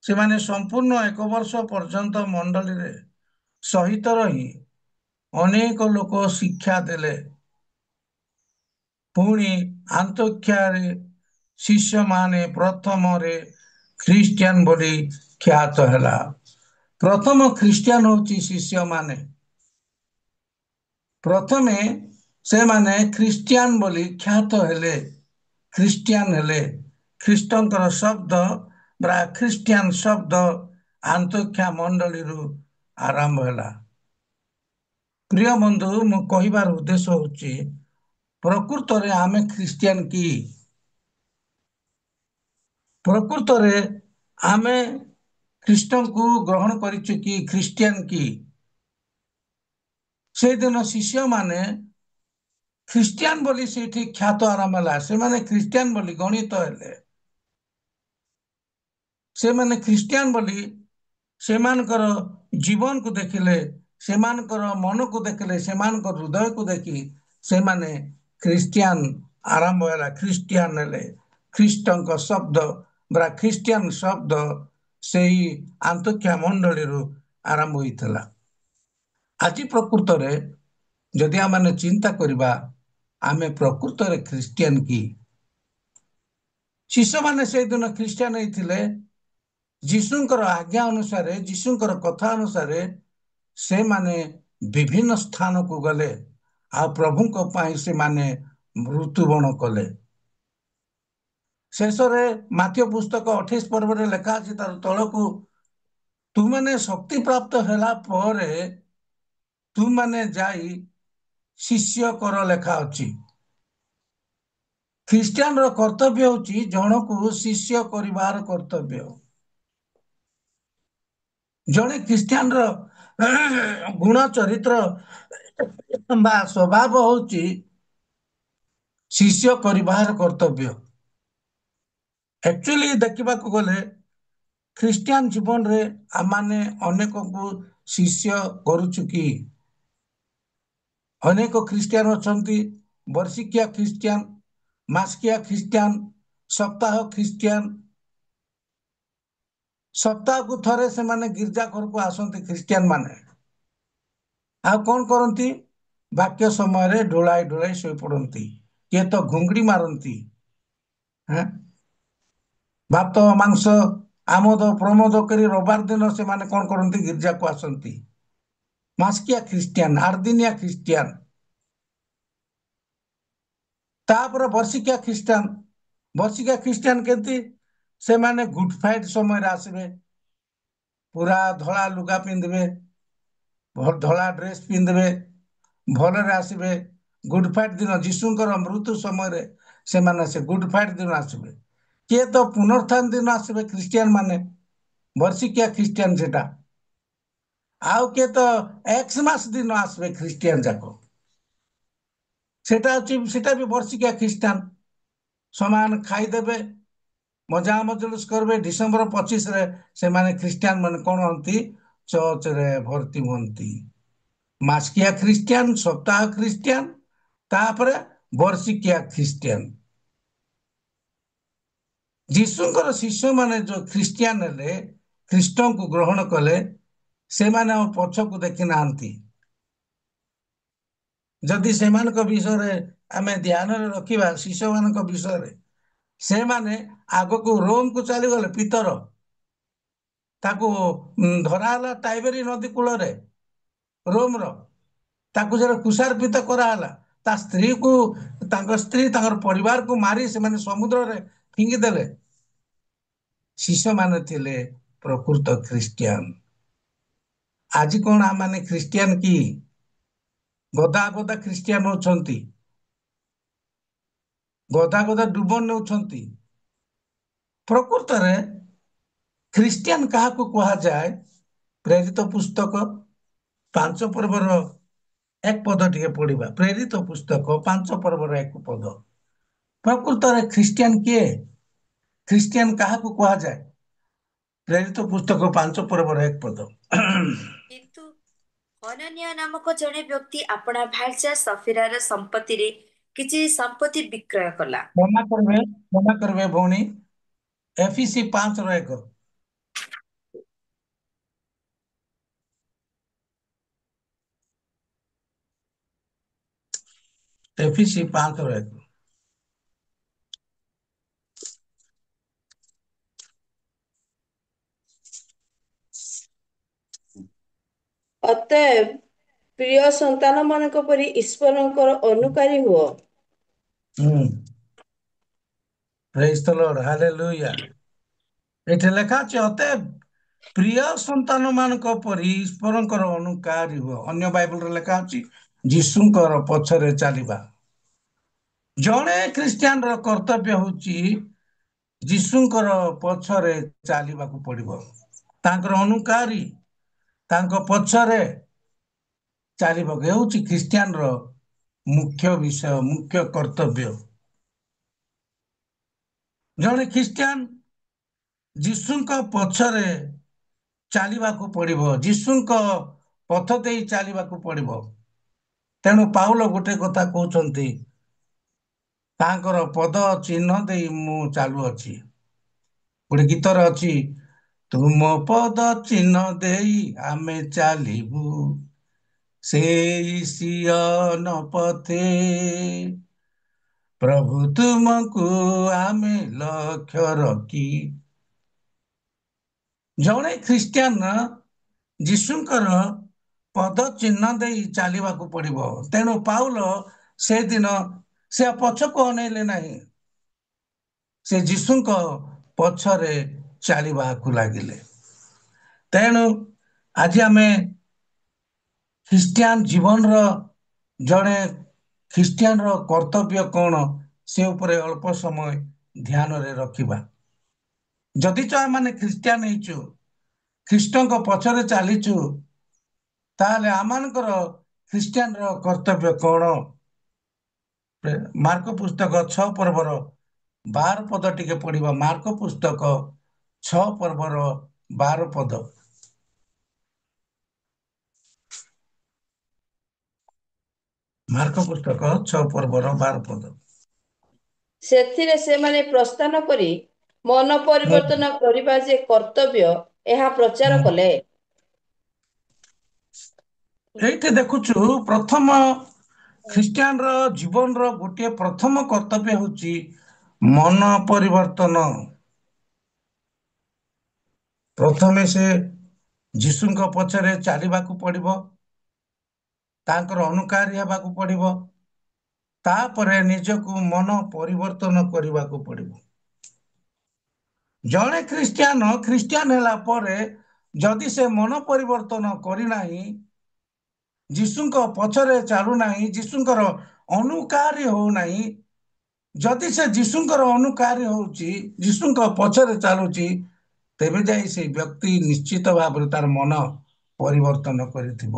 ସେମାନେ ସମ୍ପୂର୍ଣ୍ଣ 1 ବର୍ଷ ପର୍ଯ୍ୟନ୍ତ ମଣ୍ଡଳୀରେ ସହିତ ରହି ଅନେକ ଲୋକ ଶିକ୍ଷା ଦେଲେ। ପୁଣି ଆନ୍ତୋଖିଆରେ ଶିଷ୍ୟମାନେ ପ୍ରଥମରେ ଖ୍ରୀଷ୍ଟିଆନ ବୋଲି ଖ୍ୟାତ ହେଲା। ପ୍ରଥମ ଖ୍ରୀଷ୍ଟିଆନ ହେଉଛି ଶିଷ୍ୟମାନେ। ପ୍ରଥମେ ସେମାନେ ଖ୍ରୀଷ୍ଟିଆନ ବୋଲି ଖ୍ୟାତ ହେଲେ, ଖ୍ରୀଷ୍ଟିଆନ ହେଲେ। ଖ୍ରୀଷ୍ଟଙ୍କର ଶବ୍ଦ ବା ଖ୍ରୀଷ୍ଟିଆନ ଶବ୍ଦ ଆନ୍ତୋଖିଆ ମଣ୍ଡଳୀରୁ ଆରମ୍ଭ ହେଲା। ପ୍ରିୟ ବନ୍ଧୁ, ମୁଁ କହିବାର ଉଦ୍ଦେଶ୍ୟ ହେଉଛି ପ୍ରକୃତରେ ଆମେ ଖ୍ରୀଷ୍ଟିଆନ କି? ପ୍ରକୃତରେ ଆମେ ଖ୍ରୀଷ୍ଟଙ୍କୁ ଗ୍ରହଣ କରିଛୁ କି? ଖ୍ରୀଷ୍ଟିଆନ କି? ସେଦିନ ଶିଷ୍ୟମାନେ ଖ୍ରୀଷ୍ଟିଆନ ବୋଲି ସେଇଠି ଖ୍ୟାତ ଆରମ୍ଭ ହେଲା। ସେମାନେ ଖ୍ରୀଷ୍ଟିଆନ ବୋଲି ଗଣିତ ହେଲେ। ସେମାନେ ଖ୍ରୀଷ୍ଟିଆନ ବୋଲି ସେମାନଙ୍କର ଜୀବନକୁ ଦେଖିଲେ, ସେମାନଙ୍କର ମନକୁ ଦେଖିଲେ, ସେମାନଙ୍କର ହୃଦୟକୁ ଦେଖି ସେମାନେ ଖ୍ରୀଷ୍ଟିଆନ ଆରମ୍ଭ ହେଲା, ଖ୍ରୀଷ୍ଟିଆନ ହେଲେ। ଖ୍ରୀଷ୍ଟଙ୍କ ଶବ୍ଦ ବା ଖ୍ରୀଷ୍ଟିଆନ ଶବ୍ଦ ସେହି ଆନ୍ତୋଖିଆ ମଣ୍ଡଳୀରୁ ଆରମ୍ଭ ହୋଇଥିଲା। ଆଜି ପ୍ରକୃତରେ ଯଦି ଆମେ ଚିନ୍ତା କରିବା ଆମେ ପ୍ରକୃତରେ ଖ୍ରୀଷ୍ଟିଆନ କି? ଶିଷ୍ୟମାନେ ସେଦିନ ଖ୍ରୀଷ୍ଟିଆନ ହେଇଥିଲେ। ଯୀଶୁଙ୍କର ଆଜ୍ଞା ଅନୁସାରେ, ଯୀଶୁଙ୍କର କଥା ଅନୁସାରେ ସେମାନେ ବିଭିନ୍ନ ସ୍ଥାନକୁ ଗଲେ। ଆଉ ପ୍ରଭୁଙ୍କ ପାଇଁ ସେମାନେ ମୃତ୍ୟୁବରଣ କଲେ। ଶେଷରେ ମାଥିୟ ପୁସ୍ତକ 28 ପର୍ବରେ ଲେଖା ଅଛି ତାର ତଳକୁ, ତୁମମାନେ ଶକ୍ତି ପ୍ରାପ୍ତ ହେଲା ପରେ ତୁମମାନେ ଯାଇ ଶିଷ୍ୟ କର ଲେଖା ଅଛି। ଖ୍ରୀଷ୍ଟିଆନର କର୍ତ୍ତବ୍ୟ ହେଉଛି ଜଣକୁ ଶିଷ୍ୟ କରିବାର କର୍ତ୍ତବ୍ୟ। ଜଣେ ଖ୍ରୀଷ୍ଟିଆନର ଗୁଣ ଚରିତ୍ର ବା ସ୍ୱଭାବ ହେଉଛି ଶିଷ୍ୟ କରିବାର କର୍ତ୍ତବ୍ୟ। ଆକ୍ଚୁଆଲି ଦେଖିବାକୁ ଗଲେ ଖ୍ରୀଷ୍ଟିଆନ ଜୀବନରେ ଆମମାନେ ଅନେକଙ୍କୁ ଶିଷ୍ୟ କରୁଛୁ କି? ଅନେକ ଖ୍ରୀଷ୍ଟିଆନ ଅଛନ୍ତି ବର୍ଷିକିଆ ଖ୍ରୀଷ୍ଟିଆନ, ମାସିକିଆ ଖ୍ରୀଷ୍ଟିଆନ, ସପ୍ତାହ ଖ୍ରୀଷ୍ଟିଆନ। ସପ୍ତାହକୁ ଥରେ ସେମାନେ ଗିର୍ଜା ଘରକୁ ଆସନ୍ତି ଖ୍ରୀଷ୍ଟିଆନ ମାନେ। ଆଉ କଣ କରନ୍ତି? ବାକ୍ୟ ସମୟରେ ଢୋଳାଇ ଢୋଳାଇ ଶୋଇପଡନ୍ତି। କିଏ ତ ଘୁଙ୍ଗୁଡି ମାରନ୍ତି। ଭାତ ମାଂସ ଆମୋଦ ପ୍ରମୋଦ କରି ରବିବାର ଦିନ ସେମାନେ କଣ କରନ୍ତି? ଗିର୍ଜାକୁ ଆସନ୍ତି। ମାସିକିଆ ଖ୍ରୀଷ୍ଟିଆନ, 8 ଦିନିଆ ଖ୍ରୀଷ୍ଟିଆନ, ତାପରେ ବର୍ଷିକିଆ ଖ୍ରୀଷ୍ଟିଆନ। ବର୍ଷିକିଆ ଖ୍ରୀଷ୍ଟିଆନ କେମିତି? ସେମାନେ ଗୁଡ୍ ଫ୍ରାଇଡେ ସମୟରେ ଆସିବେ, ପୁରା ଧଳା ଲୁଗା ପିନ୍ଧିବେ, ଧଳା ଡ୍ରେସ ପିନ୍ଧିବେ, ଭଲରେ ଆସିବେ। ଗୁଡ୍ ଫ୍ରାଇଡେ ଦିନ ଯୀଶୁଙ୍କର ମୃତ୍ୟୁ ସମୟରେ ସେମାନେ ସେ ଗୁଡ୍ ଫ୍ରାଇଡେ ଦିନ ଆସିବେ। କିଏ ତ ପୁନରୁତ୍ଥାନ ଦିନ ଆସିବେ ଖ୍ରୀଷ୍ଟିଆନ ମାନେ, ବର୍ଷିକିଆ ଖ୍ରୀଷ୍ଟିଆନ ସେଟା। ଆଉ କିଏ ତ ଏକ୍ସମାସ ଦିନ ଆସିବେ ଖ୍ରୀଷ୍ଟିଆନ ଯାକ, ସେଟା ବି ବର୍ଷିକିଆ ଖ୍ରୀଷ୍ଟିଆନ। ସମାନ ଖାଇଦେବେ, ମଜା ମଜଲିସ କରିବେ। ଡିସେମ୍ବର 25ରେ ସେମାନେ ଖ୍ରୀଷ୍ଟିଆନ ମାନେ କଣ ହୁଅନ୍ତି? ଚର୍ଚ୍ଚରେ ଭର୍ତ୍ତି ହୁଅନ୍ତି। ମାସିକିଆ ଖ୍ରୀଷ୍ଟିଆନ, ସପ୍ତାହ ଖ୍ରୀଷ୍ଟିଆନ, ତାପରେ ବର୍ଷିକିଆ ଖ୍ରୀଷ୍ଟିଆନ। ଯୀଶୁଙ୍କର ଶିଷ୍ୟମାନେ ଯୋଉ ଖ୍ରୀଷ୍ଟିଆନ ହେଲେ, ଖ୍ରୀଷ୍ଟଙ୍କୁ ଗ୍ରହଣ କଲେ, ସେମାନେ ଆଉ ପଛକୁ ଦେଖି ନାହାନ୍ତି। ଯଦି ସେମାନଙ୍କ ବିଷୟରେ ଆମେ ଧ୍ୟାନରେ ରଖିବା, ଶିଷ୍ୟମାନଙ୍କ ବିଷୟରେ, ସେମାନେ ଆଗକୁ ରୋମକୁ ଚାଲିଗଲେ। ପିତର, ତାକୁ ଧରା ହେଲା ଟାଇବେରୀ ନଦୀ କୂଳରେ ରୋମର, ତାକୁ ଯେତେବେଳେ କୁଶାର୍ପିତ କରାହେଲା, ତା ସ୍ତ୍ରୀକୁ, ତାଙ୍କ ସ୍ତ୍ରୀ ତାଙ୍କର ପରିବାରକୁ ମାରି ସେମାନେ ସମୁଦ୍ରରେ ଫିଙ୍ଗି ଦେଲେ। ଶିଷ୍ୟମାନେ ଥିଲେ ପ୍ରକୃତ ଖ୍ରୀଷ୍ଟିଆନ। ଆଜି କଣ ଆମମାନେ ଖ୍ରୀଷ୍ଟିଆନ କି? ଗଦା ଗଦା ଖ୍ରୀଷ୍ଟିଆନ ଅଛନ୍ତି, ଗଦା ଗଦା ଡୁବନ ନେଉଛନ୍ତି। ପ୍ରକୃତରେ ଖ୍ରୀଷ୍ଟିଆନ କାହାକୁ କୁହାଯାଏ? ପ୍ରେରିତ ପୁସ୍ତକ 5 ପର୍ବର 1 ପଦ ଟିକେ ପଢିବା। ପ୍ରେରିତ ପୁସ୍ତକ 5 ପର୍ବର 1 ପଦ। ପ୍ରକୃତରେ ଖ୍ରୀଷ୍ଟିଆନ କିଏ? ଖ୍ରୀଷ୍ଟିଆନ କାହାକୁ କୁହାଯାଏ? ପ୍ରେରିତ ପୁସ୍ତକ 5 ପର୍ବର 1 ପଦ। କିନ୍ତୁ ହନନ୍ୟା ନାମକ ଜଣେ ବ୍ୟକ୍ତି ଆପଣା ଭାର୍ଯ୍ୟା ସଫିରାର ସମ୍ପତ୍ତିରେ କିଛି ସମ୍ପତ୍ତି ବିକ୍ରୟ କଲା। କ୍ଷମା କରିବେ ଭଉଣୀ, ଏଫିସି 5ର 1। ଏଫିସି 5ର 1। ଅତଏବ ପ୍ରିୟ ସନ୍ତାନ ମାନଙ୍କ ପରି ଈଶ୍ୱରଙ୍କର ଅନୁକାରୀ ହୁଅ। ପ୍ରେଜ୍ ଦ ଲର୍ଡ, ହାଲେଲୁୟା। ଏଠି ଲେଖା ଅଛି, ଅତଏବ ପ୍ରିୟ ସନ୍ତାନ ମାନଙ୍କ ପରି ଈଶ୍ୱରଙ୍କର ଅନୁକାରୀ ହୁଅ। ଅନ୍ୟ ବାଇବଲରେ ଲେଖା ଅଛି, ଯୀଶୁଙ୍କର ପଛରେ ଚାଲିବା। ଜଣେ ଖ୍ରୀଷ୍ଟିଆନର କର୍ତ୍ତବ୍ୟ ହଉଛି ଯୀଶୁଙ୍କର ପଛରେ ଚାଲିବାକୁ ପଡିବ। ତାଙ୍କର ଅନୁକାରୀ, ତାଙ୍କ ପଛରେ ଚାଲିବାକୁ ହେଉଛି ଖ୍ରୀଷ୍ଟିଆନର ମୁଖ୍ୟ ବିଷୟ, ମୁଖ୍ୟ କର୍ତ୍ତବ୍ୟ। ଜଣେ ଖ୍ରୀଷ୍ଟିଆନ ଯୀଶୁଙ୍କ ପଛରେ ଚାଲିବାକୁ ପଡିବ, ଯୀଶୁଙ୍କ ପଥ ଦେଇ ଚାଲିବାକୁ ପଡିବ। ତେଣୁ ପାଉଲ ଗୋଟେ କଥା କହୁଛନ୍ତି, ତାଙ୍କର ପଦ ଚିହ୍ନ ଦେଇ ମୁଁ ଚାଲୁଅଛି। ଗୋଟେ ଗୀତରେ ଅଛି, ତୁମ ପଦ ଚିହ୍ନ ଦେଇ ଆମେ ଚାଲିବୁ ସେଇ ସିୟନ ପଥେ, ପ୍ରଭୁ ତୁମକୁ ଆମେ ଲକ୍ଷ୍ୟ ରଖି। ଜଣେ ଖ୍ରୀଷ୍ଟିଆନ ଯୀଶୁଙ୍କର ପଦ ଚିହ୍ନ ଦେଇ ଚାଲିବାକୁ ପଡିବ। ତେଣୁ ପାଉଲ ସେଦିନ ସେ ପଛକୁ ଅନେଇଲେ ନାହିଁ, ସେ ଯୀଶୁଙ୍କ ପଛରେ ଚାଲିବାକୁ ଲାଗିଲେ। ତେଣୁ ଆଜି ଆମେ ଖ୍ରୀଷ୍ଟିଆନ ଜୀବନର, ଜଣେ ଖ୍ରୀଷ୍ଟିଆନର କର୍ତ୍ତବ୍ୟ କଣ, ସେ ଉପରେ ଅଳ୍ପ ସମୟ ଧ୍ୟାନରେ ରଖିବା। ଯଦି ତ ଆମେ ଖ୍ରୀଷ୍ଟିଆନ ହେଇଛୁ, ଖ୍ରୀଷ୍ଟଙ୍କ ପଛରେ ଚାଲିଛୁ, ତାହେଲେ ଆମମାନଙ୍କର ଖ୍ରୀଷ୍ଟିଆନର କର୍ତ୍ତବ୍ୟ କଣ? ମାର୍କ ପୁସ୍ତକ 6 ପର୍ବର 12 ପଦ ଟିକେ ପଢିବା। ମାର୍କ ପୁସ୍ତକ 6 ପର୍ବର 12 ପଦ। ମାର୍କ ପୁସ୍ତକ 6 ପର୍ବର 12 ପଦ। ସେଥିରେ ସେମାନେ ପ୍ରସ୍ଥାନ କରି ମନ ପରିବର୍ତ୍ତନ କରିବା ଯେ କର୍ତ୍ତବ୍ୟ, ଏହା ପ୍ରଚାର କଲେ। ଏଇଠି ଦେଖୁଛୁ, ପ୍ରଥମ ଖ୍ରୀଷ୍ଟିଆନର ଜୀବନର ଗୋଟିଏ ପ୍ରଥମ କର୍ତ୍ତବ୍ୟ ହେଉଛି ମନ ପରିବର୍ତ୍ତନ। ପ୍ରଥମେ ସେ ଯୀଶୁଙ୍କ ପଛରେ ଚାଲିବାକୁ ପଡ଼ିବ, ତାଙ୍କର ଅନୁକାରୀ ହେବାକୁ ପଡ଼ିବ, ତାପରେ ନିଜକୁ ମନ ପରିବର୍ତ୍ତନ କରିବାକୁ ପଡ଼ିବ। ଜଣେ ଖ୍ରୀଷ୍ଟିଆନ ହେଲା ପରେ ଯଦି ସେ ମନ ପରିବର୍ତ୍ତନ କରିନାହିଁ, ଯୀଶୁଙ୍କ ପଛରେ ଚାଲୁନାହିଁ, ଯୀଶୁଙ୍କର ଅନୁକାରୀ ହଉନାହିଁ, ଯଦି ସେ ଯୀଶୁଙ୍କର ଅନୁକାରୀ ହଉଛି, ଯୀଶୁଙ୍କ ପଛରେ ଚାଲୁଛି, ତେବେ ଯାଇ ସେ ବ୍ୟକ୍ତି ନିଶ୍ଚିତ ଭାବରେ ତାର ମନ ପରିବର୍ତ୍ତନ କରିଥିବ।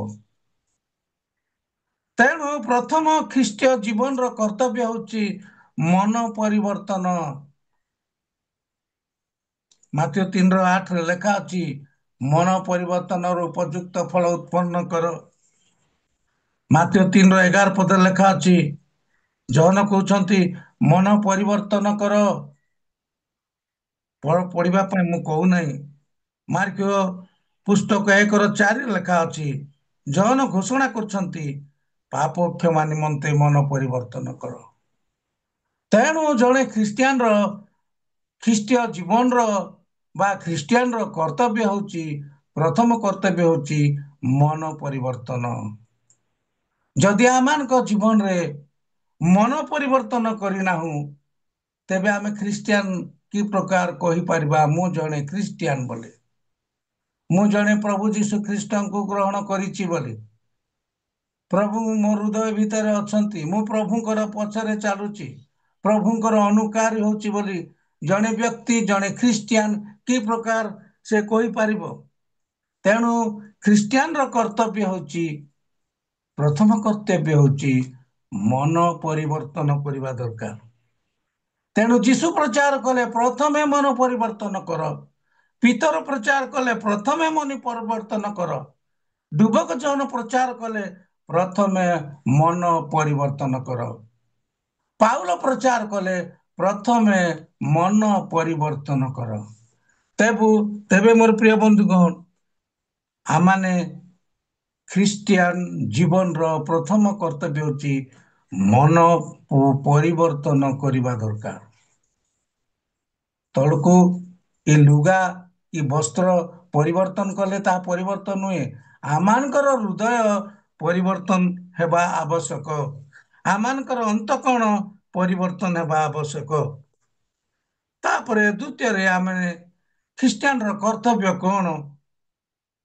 ତେଣୁ ପ୍ରଥମ ଖ୍ରୀଷ୍ଟୀୟ ଜୀବନର କର୍ତ୍ତବ୍ୟ ହେଉଛି ମନ ପରିବର୍ତ୍ତନ। ମାଥିଉ 3:8 ଲେଖା ଅଛି, ମନ ପରିବର୍ତ୍ତନର ଉପଯୁକ୍ତ ଫଳ ଉତ୍ପନ୍ନ କର। ମାଥିଉ 3:11 ଲେଖା ଅଛି, ଜହନ କହୁଛନ୍ତି ମନ ପରିବର୍ତ୍ତନ କର। ପଢିବା ପାଇଁ ମୁଁ କହୁନାହିଁ। ମାର୍କ ପୁସ୍ତକ 1:4 ଲେଖା ଅଛି, ଜହନ ଘୋଷଣା କରୁଛନ୍ତି ପାପ କ୍ଷମା ନିମନ୍ତେ ମନ ପରିବର୍ତ୍ତନ କର। ତେଣୁ ଜଣେ ଖ୍ରୀଷ୍ଟୀୟ ଜୀବନର ବା ଖ୍ରୀଷ୍ଟିଆନର କର୍ତ୍ତବ୍ୟ ହେଉଛି, ପ୍ରଥମ କର୍ତ୍ତବ୍ୟ ହେଉଛି ମନ ପରିବର୍ତ୍ତନ। ଯଦି ଆମମାନଙ୍କ ଜୀବନରେ ମନ ପରିବର୍ତ୍ତନ କରିନାହୁଁ, ତେବେ ଆମେ ଖ୍ରୀଷ୍ଟିଆନ କି ପ୍ରକାର କହିପାରିବା ମୁଁ ଜଣେ ଖ୍ରୀଷ୍ଟିଆନ ବୋଲି, ମୁଁ ଜଣେ ପ୍ରଭୁ ଯୀଶୁ ଖ୍ରୀଷ୍ଟଙ୍କୁ ଗ୍ରହଣ କରିଛି ବୋଲି, ପ୍ରଭୁ ମୋ ହୃଦୟ ଭିତରେ ଅଛନ୍ତି, ମୁଁ ପ୍ରଭୁଙ୍କର ପଛରେ ଚାଲୁଛି, ପ୍ରଭୁଙ୍କର ଅନୁକାରୀ ହେଉଛି ବୋଲି ଜଣେ ବ୍ୟକ୍ତି, ଜଣେ ଖ୍ରୀଷ୍ଟିଆନ କି ପ୍ରକାର ସେ କହିପାରିବ? ତେଣୁ ଖ୍ରୀଷ୍ଟିଆନର କର୍ତ୍ତବ୍ୟ ହେଉଛି, ପ୍ରଥମ କର୍ତ୍ତବ୍ୟ ହେଉଛି ମନ ପରିବର୍ତ୍ତନ କରିବା ଦରକାର। ତେଣୁ ଯୀଶୁ ପ୍ରଚାର କଲେ ପ୍ରଥମେ ମନ ପରିବର୍ତ୍ତନ କର, ପିତର ପ୍ରଚାର କଲେ ପ୍ରଥମେ ମନ ପରିବର୍ତ୍ତନ କର, ଡୁବକ ଯୌନ ପ୍ରଚାର କଲେ ପ୍ରଥମେ ମନ ପରିବର୍ତ୍ତନ କର, ପାଉଲ ପ୍ରଚାର କଲେ ପ୍ରଥମେ ମନ ପରିବର୍ତ୍ତନ କର। ତେବେ ମୋର ପ୍ରିୟ ବନ୍ଧୁଗଣ, ଆମମାନେ ଖ୍ରୀଷ୍ଟିଆନ ଜୀବନର ପ୍ରଥମ କର୍ତ୍ତବ୍ୟ ହେଉଛି ମନ ପରିବର୍ତ୍ତନ କରିବା ଦରକାର। ତଳକୁ ଏ ଲୁଗା କି ବସ୍ତ୍ର ପରିବର୍ତ୍ତନ କଲେ ତାହା ପରିବର୍ତ୍ତନ ନୁହେଁ, ଆମମାନଙ୍କର ହୃଦୟ ପରିବର୍ତ୍ତନ ହେବା ଆବଶ୍ୟକ, ଆମମାନଙ୍କର ଅନ୍ତଃକରଣ ପରିବର୍ତ୍ତନ ହେବା ଆବଶ୍ୟକ। ତାପରେ ଦ୍ୱିତୀୟରେ ଆମେ ଖ୍ରୀଷ୍ଟିଆନର କର୍ତ୍ତବ୍ୟ କଣ?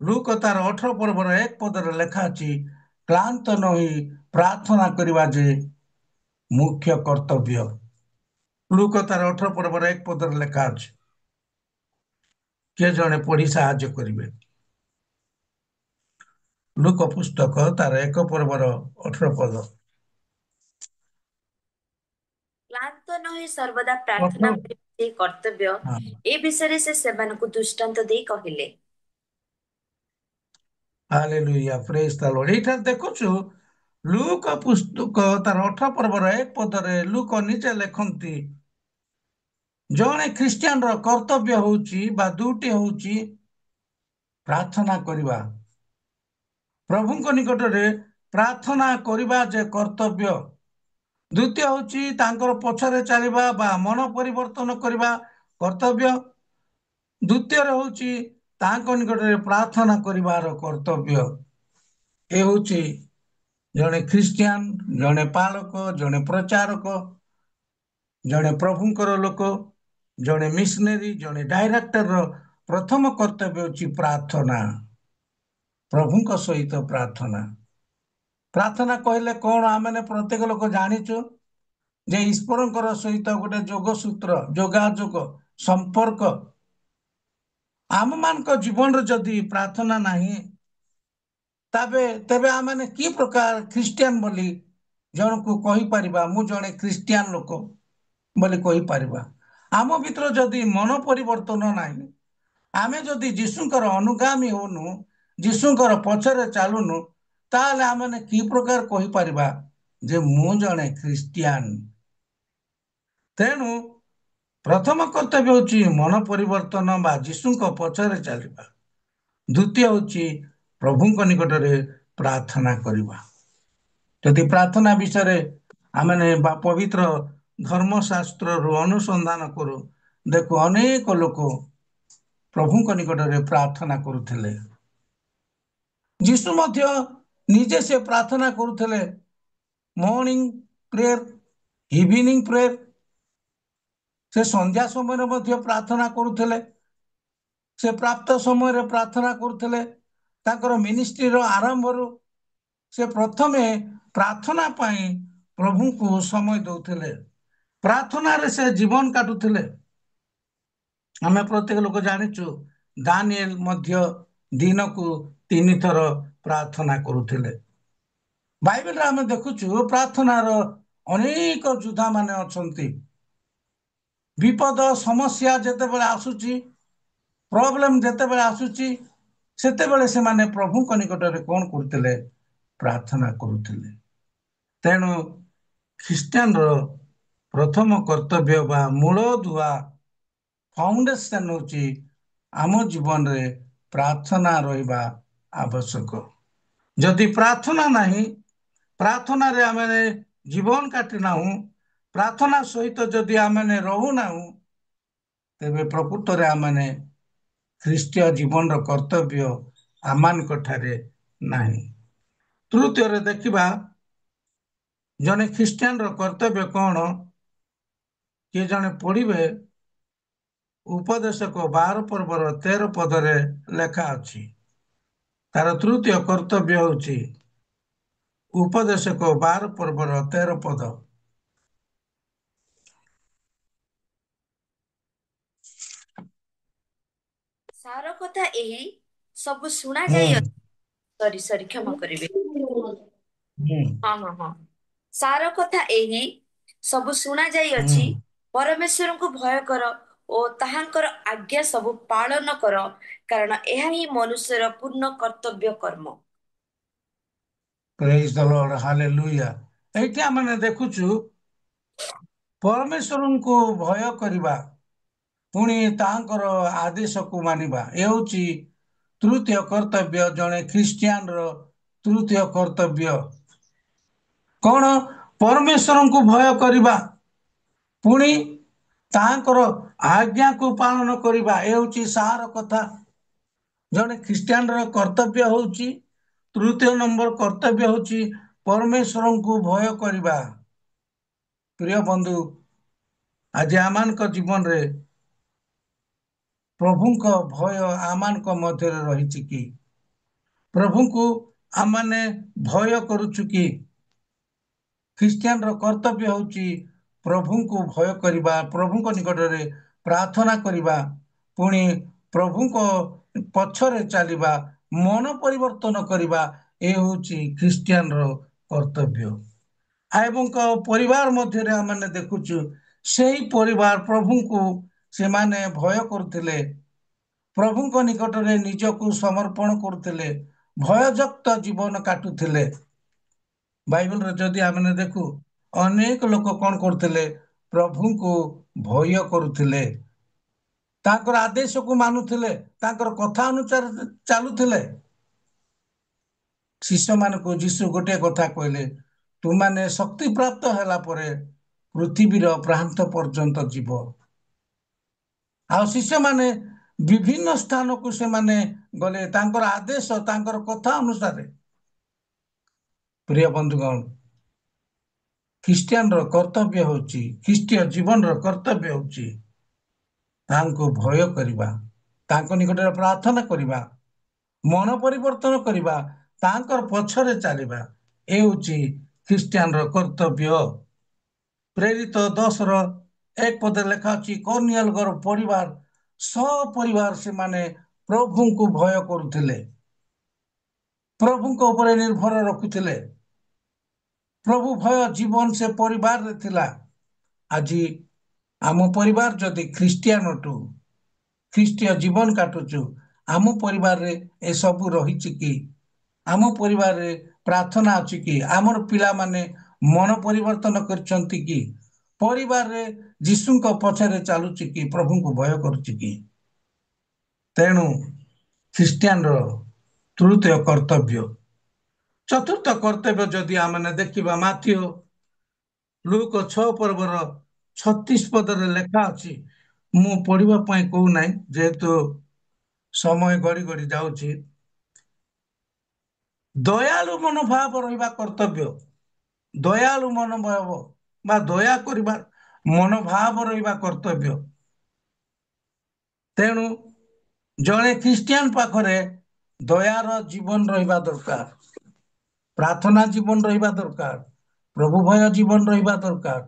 ଲୁକ ତାର 18:1 ଲେଖା ଅଛି, କ୍ଳାନ୍ତ ନହୋଇ ପ୍ରାର୍ଥନା କରିବା ଯେ ମୁଖ୍ୟ କର୍ତ୍ତବ୍ୟ। ଲୁକ ତାର 18:1 ଲେଖା ଅଛି। କିଏ ଜଣେ ପଢି ସାହାଯ୍ୟ କରିବେ? ଲୁକ ପୁସ୍ତକ ତାର 1:18। କ୍ଳାନ୍ତ ନହୋଇ ସର୍ବଦା ପ୍ରାର୍ଥନା କରିବା ଯେ କର୍ତ୍ତବ୍ୟ, ଏ ବିଷୟରେ ସେ ସେମାନଙ୍କୁ ଦୃଷ୍ଟାନ୍ତ ଦେଇ କହିଲେ। ହାଲେଲୁୟା, ପ୍ରେଜ୍ ଦ ଲର୍ଡ। ଏଇଠାରେ ଦେଖୁଛୁ ଲୁକ ପୁସ୍ତକ ତାର 18:1 ଲୁକ ନିଜେ ଲେଖନ୍ତି, ଜଣେ ଖ୍ରୀଷ୍ଟିଆନର କର୍ତ୍ତବ୍ୟ ହେଉଛି ବା ଦୁଇଟି ହେଉଛି ପ୍ରାର୍ଥନା କରିବା। ପ୍ରଭୁଙ୍କ ନିକଟରେ ପ୍ରାର୍ଥନା କରିବା ଯେ କର୍ତ୍ତବ୍ୟ। ଦ୍ୱିତୀୟ ହେଉଛି ତାଙ୍କର ପଛରେ ଚାଲିବା ବା ମନ ପରିବର୍ତ୍ତନ କରିବା କର୍ତ୍ତବ୍ୟ। ଦ୍ୱିତୀୟରେ ହେଉଛି ତାଙ୍କ ନିକଟରେ ପ୍ରାର୍ଥନା କରିବାର କର୍ତ୍ତବ୍ୟ। ଏ ହେଉଛି ଜଣେ ଖ୍ରୀଷ୍ଟିଆନ, ଜଣେ ପାଳକ, ଜଣେ ପ୍ରଚାରକ, ଜଣେ ପ୍ରଭୁଙ୍କର ଲୋକ, ଜଣେ ମିଶନେରୀ, ଜଣେ ଡାଇରେକ୍ଟରର ପ୍ରଥମ କର୍ତ୍ତବ୍ୟ ହେଉଛି ପ୍ରାର୍ଥନା, ପ୍ରଭୁଙ୍କ ସହିତ ପ୍ରାର୍ଥନା। ପ୍ରାର୍ଥନା କହିଲେ କଣ? ଆମେ ପ୍ରତ୍ୟେକ ଲୋକ ଜାଣିଛୁ ଯେ ଈଶ୍ୱରଙ୍କର ସହିତ ଗୋଟେ ଯୋଗସୂତ୍ର, ଯୋଗାଯୋଗ, ସମ୍ପର୍କ। ଆମମାନଙ୍କ ଜୀବନରେ ଯଦି ପ୍ରାର୍ଥନା ନାହିଁ, ତେବେ ଆମେ କି ପ୍ରକାର ଖ୍ରୀଷ୍ଟିଆନ ବୋଲି ଜଣକୁ କହିପାରିବା ମୁଁ ଜଣେ ଖ୍ରୀଷ୍ଟିଆନ ଲୋକ ବୋଲି କହିପାରିବା? ଆମ ଭିତରେ ଯଦି ମନ ପରିବର୍ତ୍ତନ ନାହିଁ, ଆମେ ଯଦି ଯୀଶୁଙ୍କର ଅନୁଗାମୀ ହଉନୁ, ଯୀଶୁଙ୍କର ପଛରେ ଚାଲୁନୁ, ତାହେଲେ ଆମେ କି ପ୍ରକାର କହିପାରିବା ଯେ ମୁଁ ଜଣେ ଖ୍ରୀଷ୍ଟିଆନ? ତେଣୁ ପ୍ରଥମ କର୍ତ୍ତବ୍ୟ ହେଉଛି ମନ ପରିବର୍ତ୍ତନ ବା ଯୀଶୁଙ୍କ ପଛରେ ଚାଲିବା। ଦ୍ୱିତୀୟ ହେଉଛି ପ୍ରଭୁଙ୍କ ନିକଟରେ ପ୍ରାର୍ଥନା କରିବା। ଯଦି ପ୍ରାର୍ଥନା ବିଷୟରେ ଆମେ ବା ପବିତ୍ର ଧର୍ମଶାସ୍ତ୍ରରୁ ଅନୁସନ୍ଧାନ କରୁ, ଦେଖୁ ଅନେକ ଲୋକ ପ୍ରଭୁଙ୍କ ନିକଟରେ ପ୍ରାର୍ଥନା କରୁଥିଲେ। ଯୀଶୁ ମଧ୍ୟ ନିଜେ ସେ ପ୍ରାର୍ଥନା କରୁଥିଲେ। ମର୍ଣ୍ଣିଂ ପ୍ରେୟର, ଇଭିନିଂ ପ୍ରେୟର, ସେ ସନ୍ଧ୍ୟା ସମୟରେ ମଧ୍ୟ ପ୍ରାର୍ଥନା କରୁଥିଲେ। ସେ ପ୍ରାପ୍ତ ସମୟରେ ପ୍ରାର୍ଥନା କରୁଥିଲେ। ତାଙ୍କର ମିନିଷ୍ଟ୍ରିର ଆରମ୍ଭରୁ ସେ ପ୍ରଥମେ ପ୍ରାର୍ଥନା ପାଇଁ ପ୍ରଭୁଙ୍କୁ ସମୟ ଦଉଥିଲେ। ପ୍ରାର୍ଥନାରେ ସେ ଜୀବନ କାଟୁଥିଲେ। ଆମେ ପ୍ରତ୍ୟେକ ଲୋକ ଜାଣିଛୁ ଦାନିଏଲ ମଧ୍ୟ ଦିନକୁ 3 ଥର ପ୍ରାର୍ଥନା କରୁଥିଲେ। ବାଇବେଲରେ ଆମେ ଦେଖୁଛୁ ପ୍ରାର୍ଥନାର ଅନେକ ଯୋଦ୍ଧା ମାନେ ଅଛନ୍ତି। ବିପଦ ସମସ୍ୟା ଯେତେବେଳେ ଆସୁଛି, ପ୍ରୋବ୍ଲେମ ଯେତେବେଳେ ଆସୁଛି, ସେତେବେଳେ ସେମାନେ ପ୍ରଭୁଙ୍କ ନିକଟରେ କଣ କରୁଥିଲେ? ପ୍ରାର୍ଥନା କରୁଥିଲେ। ତେଣୁ ଖ୍ରୀଷ୍ଟିଆନର ପ୍ରଥମ କର୍ତ୍ତବ୍ୟ ବା ମୂଳଦୁଆ ଫାଉଣ୍ଡେସନ ହେଉଛି ଆମ ଜୀବନରେ ପ୍ରାର୍ଥନା ରହିବା ଆବଶ୍ୟକ। ଯଦି ପ୍ରାର୍ଥନା ନାହିଁ, ପ୍ରାର୍ଥନାରେ ଆମେ ଜୀବନ କାଟି ନାହୁଁ, ପ୍ରାର୍ଥନା ସହିତ ଯଦି ଆମେ ରହୁନାହୁଁ, ତେବେ ପ୍ରକୃତରେ ଆମେ ଖ୍ରୀଷ୍ଟୀୟ ଜୀବନର କର୍ତ୍ତବ୍ୟ ଆମମାନଙ୍କ ଠାରେ ନାହିଁ। ତୃତୀୟରେ ଦେଖିବା ଜଣେ ଖ୍ରୀଷ୍ଟିଆନର କର୍ତ୍ତବ୍ୟ କଣ? କିଏ ଜଣେ ପଢିବେ ଉପଦେଶକ 12 ପର୍ବର 13 ପଦରେ ଲେଖା ଅଛି। ତାର ତୃତୀୟ କର୍ତ୍ତବ୍ୟ ହେଉଛି ଉପଦେଶକ 12 ପର୍ବର 13 ପଦ। ସାର କଥା ଏହି ସବୁ ଶୁଣା ହୁଁ ଯାଇ ସରି କ୍ଷମା କରିବେ। ହୁଁ ହଁ। ସାର କଥା ଏହି ସବୁ ଶୁଣା ହୁଁ ଯାଇଅଛି, ପରମେଶ୍ୱରଙ୍କୁ ଭୟ କର ଓ ତାହାଙ୍କର ଆଜ୍ଞା ସବୁ ପାଳନ କର, କାରଣ ଏହା ହିଁ ମନୁଷ୍ୟର ପୂର୍ଣ୍ଣ କର୍ତ୍ତବ୍ୟ କର୍ମ। ପ୍ରେଜ୍ ଦ ଲର୍ଡ, ହାଲେଲୁୟା। ଏଇଠି ଆମେ ଦେଖୁଛୁ ପରମେଶ୍ୱରଙ୍କୁ ଭୟ କରିବା, ପୁଣି ତାଙ୍କର ଆଦେଶକୁ ମାନିବା ହେଉଛି ତୃତୀୟ କର୍ତ୍ତବ୍ୟ। ଜଣେ ଖ୍ରୀଷ୍ଟିଆନର ତୃତୀୟ କର୍ତ୍ତବ୍ୟ କଣ? ପରମେଶ୍ୱରଙ୍କୁ ଭୟ କରିବା, ପୁଣି ତାଙ୍କର ଆଜ୍ଞାକୁ ପାଳନ କରିବା। ଏ ହେଉଛି ସାର କଥା। ଜଣେ ଖ୍ରୀଷ୍ଟିଆନର କର୍ତ୍ତବ୍ୟ ହେଉଛି, ତୃତୀୟ ନମ୍ବର କର୍ତ୍ତବ୍ୟ ହେଉଛି ପରମେଶ୍ୱରଙ୍କୁ ଭୟ କରିବା। ପ୍ରିୟ ବନ୍ଧୁ, ଆଜି ଆମମାନଙ୍କ ଜୀବନରେ ପ୍ରଭୁଙ୍କ ଭୟ ଆମମାନଙ୍କ ମଧ୍ୟରେ ରହିଛି କି? ପ୍ରଭୁଙ୍କୁ ଆମମାନେ ଭୟ କରୁଛୁ କି? ଖ୍ରୀଷ୍ଟିଆନର କର୍ତ୍ତବ୍ୟ ହେଉଛି ପ୍ରଭୁଙ୍କୁ ଭୟ କରିବା, ପ୍ରଭୁଙ୍କ ନିକଟରେ ପ୍ରାର୍ଥନା କରିବା, ପୁଣି ପ୍ରଭୁଙ୍କ ପଛରେ ଚାଲିବା, ମନ ପରିବର୍ତ୍ତନ କରିବା। ଏ ହେଉଛି ଖ୍ରୀଷ୍ଟିଆନର କର୍ତ୍ତବ୍ୟ। ଏବଂ ପରିବାର ମଧ୍ୟରେ ଆମେ ଦେଖୁଛୁ ସେହି ପରିବାର ପ୍ରଭୁଙ୍କୁ ସେମାନେ ଭୟ କରୁଥିଲେ, ପ୍ରଭୁଙ୍କ ନିକଟରେ ନିଜକୁ ସମର୍ପଣ କରୁଥିଲେ, ଭୟଯୁକ୍ତ ଜୀବନ କାଟୁଥିଲେ। ବାଇବେଲରେ ଯଦି ଆମେ ଦେଖୁ, ଅନେକ ଲୋକ କଣ କରୁଥିଲେ? ପ୍ରଭୁଙ୍କୁ ଭୟ କରୁଥିଲେ, ତାଙ୍କର ଆଦେଶକୁ ମାନୁଥିଲେ, ତାଙ୍କର କଥା ଅନୁସାରେ ଚାଲୁଥିଲେ। ଶିଷ୍ୟମାନଙ୍କୁ ଯୀଶୁ ଗୋଟିଏ କଥା କହିଲେ, ତୁମାନେ ଶକ୍ତି ପ୍ରାପ୍ତ ହେଲା ପରେ ପୃଥିବୀର ପ୍ରାନ୍ତ ପର୍ଯ୍ୟନ୍ତ ଯିବ। ଆଉ ଶିଷ୍ୟମାନେ ବିଭିନ୍ନ ସ୍ଥାନକୁ ସେମାନେ ଗଲେ, ତାଙ୍କର ଆଦେଶ, ତାଙ୍କର କଥା ଅନୁସାରେ। ପ୍ରିୟ ବନ୍ଧୁଗଣ, ଖ୍ରୀଷ୍ଟିଆନର କର୍ତ୍ତବ୍ୟ ହେଉଛି, ଖ୍ରୀଷ୍ଟୀୟ ଜୀବନର କର୍ତ୍ତବ୍ୟ ହେଉଛି ତାଙ୍କୁ ଭୟ କରିବା, ତାଙ୍କ ନିକଟରେ ପ୍ରାର୍ଥନା କରିବା, ମନ ପରିବର୍ତ୍ତନ କରିବା, ତାଙ୍କର ପଛରେ ଚାଲିବା। ଏ ହେଉଛି ଖ୍ରୀଷ୍ଟିଆନର କର୍ତ୍ତବ୍ୟ। ପ୍ରେରିତ 10ର 1 ପଦରେ ଲେଖା ଅଛି, କର୍ଣ୍ଣିଏଲଙ୍କର ପରିବାର ସପରିବାର ସେମାନେ ପ୍ରଭୁଙ୍କୁ ଭୟ କରୁଥିଲେ, ପ୍ରଭୁଙ୍କ ଉପରେ ନିର୍ଭର ରଖୁଥିଲେ। ପ୍ରଭୁ ଭୟ ଜୀବନ ସେ ପରିବାରରେ ଥିଲା। ଆଜି ଆମ ପରିବାର ଯଦି ଖ୍ରୀଷ୍ଟିଆନ ଅଟୁ, ଖ୍ରୀଷ୍ଟୀୟ ଜୀବନ କାଟୁଛୁ, ଆମ ପରିବାରରେ ଏସବୁ ରହିଛି କି? ଆମ ପରିବାରରେ ପ୍ରାର୍ଥନା ଅଛି କି? ଆମର ପିଲାମାନେ ମନ ପରିବର୍ତ୍ତନ କରିଛନ୍ତି କି? ପରିବାରରେ ଯୀଶୁଙ୍କ ପଛରେ ଚାଲୁଛି କି? ପ୍ରଭୁଙ୍କୁ ଭୟ କରୁଛି କି? ତେଣୁ ଖ୍ରୀଷ୍ଟିଆନର ତୃତୀୟ କର୍ତ୍ତବ୍ୟ। ଚତୁର୍ଥ କର୍ତ୍ତବ୍ୟ ଯଦି ଆମେ ଦେଖିବା, ମାଥିଓ ଲୁକ 6 ପର୍ବର 36 ପଦରେ ଲେଖା ଅଛି। ମୁଁ ପଢିବା ପାଇଁ କହୁନାହିଁ, ଯେହେତୁ ସମୟ ଗଡ଼ି ଗଡ଼ି ଯାଉଛି। ଦୟାଳୁ ମନୋଭାବ ରହିବା କର୍ତ୍ତବ୍ୟ। ଦୟାଳୁ ମନୋଭାବ ବା ଦୟା କରିବା ମନୋଭାବ ରହିବା କର୍ତ୍ତବ୍ୟ। ତେଣୁ ଜଣେ ଖ୍ରୀଷ୍ଟିଆନ ପାଖରେ ଦୟାର ଜୀବନ ରହିବା ଦରକାର, ପ୍ରାର୍ଥନା ଜୀବନ ରହିବା ଦରକାର, ପ୍ରଭୁ ଭୟ ଜୀବନ ରହିବା ଦରକାର,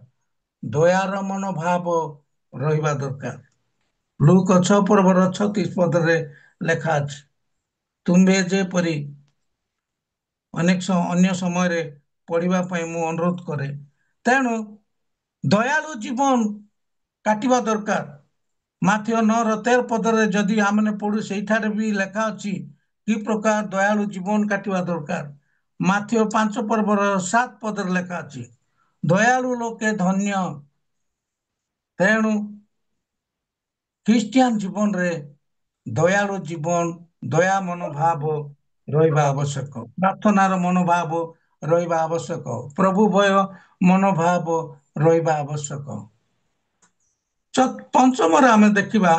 ଦୟାର ମନୋଭାବ ରହିବା ଦରକାର। ଲୁକ 6 ପର୍ବର 36 ପଦରେ ଲେଖା ଅଛି, ତୁମ୍ଭେ ଯେପରି ଅନ୍ୟ ସମୟରେ ପଢିବା ପାଇଁ ମୁଁ ଅନୁରୋଧ କରେ। ତେଣୁ ଦୟାଳୁ ଜୀବନ କାଟିବା ଦରକାର। ମାଥିୟ 9:13 ପଦରେ ଯଦି ଆମେ ପଢୁ, ସେଇଠାରେ ବି ଲେଖା ଅଛି କି ପ୍ରକାର ଦୟାଳୁ ଜୀବନ କାଟିବା ଦରକାର। ମାଥିୟ 5 ପର୍ବର 7 ପଦରେ ଲେଖା ଅଛି, ଦୟାଳୁ ଲୋକେ ଧନ୍ୟ। ତେଣୁ ଖ୍ରୀଷ୍ଟିଆନ ଜୀବନରେ ଦୟାଳୁ ଜୀବନ, ଦୟା ମନୋଭାବ ରହିବା ଆବଶ୍ୟକ, ପ୍ରାର୍ଥନାର ମନୋଭାବ ରହିବା ଆବଶ୍ୟକ, ପ୍ରଭୁ ଭୟ ମନୋଭାବ ରହିବା ଆବଶ୍ୟକ। ପଞ୍ଚମରେ ଆମେ ଦେଖିବା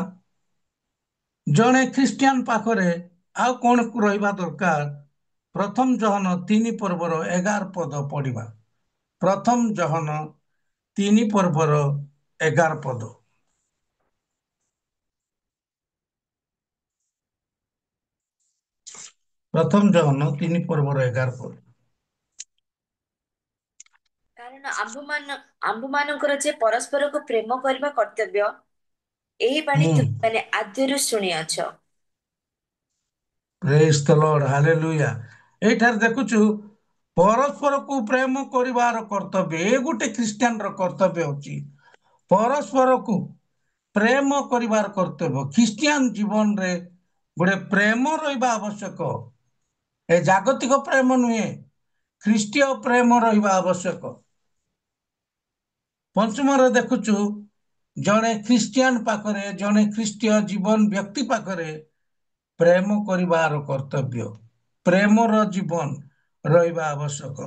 ଜଣେ ଖ୍ରୀଷ୍ଟିଆନ ପାଖରେ ଆଉ କଣ ରହିବା ଦରକାର। ପ୍ରଥମ ଜହନ 3 ପର୍ବର 11 ପଦ ପଢିବା। ପ୍ରଥମ ଜହନ 3 ପର୍ବର 11 ପଦ। ପ୍ରଥମ ଜହନ 3 ପର୍ବର 11 ପଦ। କାରଣ ଆମ୍ଭମାନଙ୍କର ଯେ ପରସ୍ପରକୁ ପ୍ରେମ କରିବା କର୍ତ୍ତବ୍ୟ, ଏହି ବାଣୀ ତୁମେମାନେ ଆଦ୍ୟରୁ ଶୁଣିଅଛ। ପ୍ରେଜ୍ ଦ ଲର୍ଡ, ହାଲେଲୁୟା। ଏଇଠାରେ ଦେଖୁଛୁ ପରସ୍ପରକୁ ପ୍ରେମ କରିବାର କର୍ତ୍ତବ୍ୟ। ଏ ଗୋଟେ ଖ୍ରୀଷ୍ଟିଆନର କର୍ତ୍ତବ୍ୟ ଅଛି, ପରସ୍ପରକୁ ପ୍ରେମ କରିବାର କର୍ତ୍ତବ୍ୟ। ଖ୍ରୀଷ୍ଟିଆନ ଜୀବନରେ ଗୋଟେ ପ୍ରେମ ରହିବା ଆବଶ୍ୟକ। ଏ ଜାଗତିକ ପ୍ରେମ ନୁହେଁ, ଖ୍ରୀଷ୍ଟୀୟ ପ୍ରେମ ରହିବା ଆବଶ୍ୟକ। ପଞ୍ଚମରେ ଦେଖୁଛୁ ଜଣେ ଖ୍ରୀଷ୍ଟିଆନ ପାଖରେ, ଜଣେ ଖ୍ରୀଷ୍ଟୀୟ ଜୀବନ ବ୍ୟକ୍ତି ପାଖରେ ପ୍ରେମ କରିବାର କର୍ତ୍ତବ୍ୟ, ପ୍ରେମର ଜୀବନ ରହିବା ଆବଶ୍ୟକ।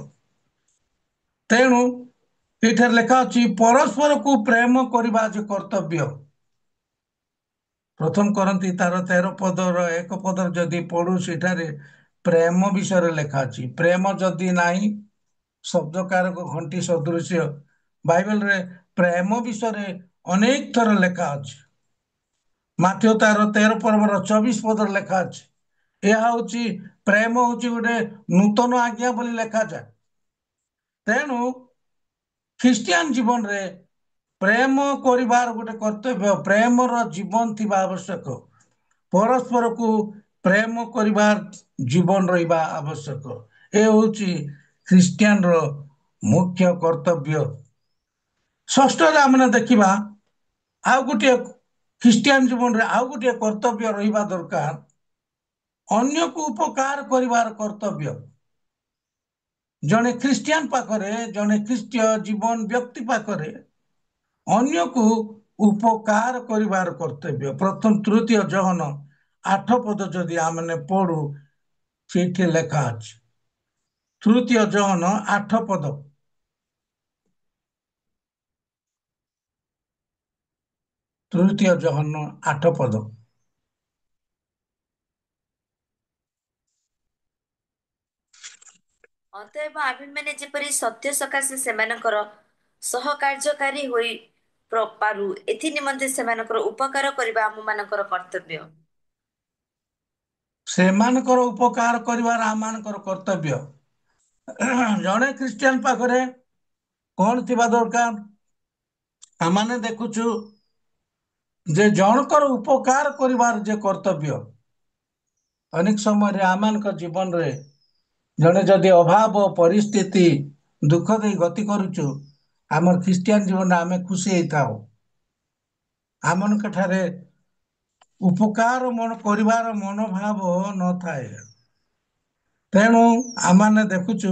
ତେଣୁ ଏଠାରେ ଲେଖା ଅଛି ପରସ୍ପରକୁ ପ୍ରେମ କରିବା ଯେ କର୍ତ୍ତବ୍ୟ। ପ୍ରଥମ କରନ୍ତି ତାର 13 ପଦର 1 ପଦର ଯଦି ପଢୁ, ସେଠାରେ ପ୍ରେମ ବିଷୟରେ ଲେଖା ଅଛି। ପ୍ରେମ ଯଦି ନାହିଁ, ଶବ୍ଦକାରକ ଘଣ୍ଟି ସଦୃଶ୍ୟ। ବାଇବେଲରେ ପ୍ରେମ ବିଷୟରେ ଅନେକ ଥର ଲେଖା ଅଛି। ମାଥିୟ ତାର 13 ପର୍ବର 24 ପଦରେ ଲେଖା ଅଛି, ଏହା ହଉଛି ପ୍ରେମ ହଉଛି ଗୋଟେ ନୂତନ ଆଜ୍ଞା ବୋଲି ଲେଖାଯାଏ। ତେଣୁ ଖ୍ରୀଷ୍ଟିଆନ ଜୀବନରେ ପ୍ରେମ କରିବାର ଗୋଟେ କର୍ତ୍ତବ୍ୟ, ପ୍ରେମର ଜୀବନ ଥିବା ଆବଶ୍ୟକ, ପରସ୍ପରକୁ ପ୍ରେମ କରିବାର ଜୀବନ ରହିବା ଆବଶ୍ୟକ। ଏ ହଉଛି ଖ୍ରୀଷ୍ଟିଆନର ମୁଖ୍ୟ କର୍ତ୍ତବ୍ୟ। ଷଷ୍ଠରେ ଆମେ ଦେଖିବା ଆଉ ଗୋଟିଏ ଖ୍ରୀଷ୍ଟିଆନ ଜୀବନରେ ଆଉ ଗୋଟିଏ କର୍ତ୍ତବ୍ୟ ରହିବା ଦରକାର, ଅନ୍ୟକୁ ଉପକାର କରିବାର କର୍ତ୍ତବ୍ୟ। ଜଣେ ଖ୍ରୀଷ୍ଟିଆନ ପାଖରେ, ଜଣେ ଖ୍ରୀଷ୍ଟୀୟ ଜୀବନ ବ୍ୟକ୍ତି ପାଖରେ ଅନ୍ୟକୁ ଉପକାର କରିବାର କର୍ତ୍ତବ୍ୟ। ପ୍ରଥମ ତୃତୀୟ ଜହନ 8 ପଦ ଯଦି ଆମେ ପଢୁ, ସେଇଠି ଲେଖା ଅଛି। ତୃତୀୟ ଜହନ 8 ପଦ। ତୃତୀୟ ଜହନ 8 ପଦ। ଅତଏବ ଆମ୍ଭେମାନେ ଯେପରି ସତ୍ୟ ସକାଶେ ସେମାନଙ୍କର ସହକାର୍ଯ୍ୟକାରୀ ହୋଇ ପାରୁ, ଏଥି ନିମନ୍ତେ ସେମାନଙ୍କର ଉପକାର କରିବା ଆମମାନଙ୍କର କର୍ତ୍ତବ୍ୟ। ସେମାନଙ୍କର ଉପକାର କରିବାର ଆମମାନଙ୍କର କର୍ତ୍ତବ୍ୟ। ଜଣେ ଖ୍ରୀଷ୍ଟିଆନ ପାଖରେ କଣ ଥିବା ଦରକାର? ଆମମାନେ ଦେଖୁଛୁ ଯେ ଜଣଙ୍କର ଉପକାର କରିବାର ଯେ କର୍ତ୍ତବ୍ୟ। ଅନେକ ସମୟରେ ଆମମାନଙ୍କ ଜୀବନରେ ଜଣେ ଯଦି ଅଭାବ ପରିସ୍ଥିତି ଦୁଃଖ ଦେଇ ଗତି କରୁଛୁ, ଆମର ଖ୍ରୀଷ୍ଟିଆନ ଜୀବନରେ ଆମେ ଖୁସି ହେଇଥାଉ। ଆମମାନଙ୍କ ଠାରେ ଉପକାର କରିବାର ମନୋଭାବ ନଥାଏ। ତେଣୁ ଆମମାନେ ଦେଖୁଛୁ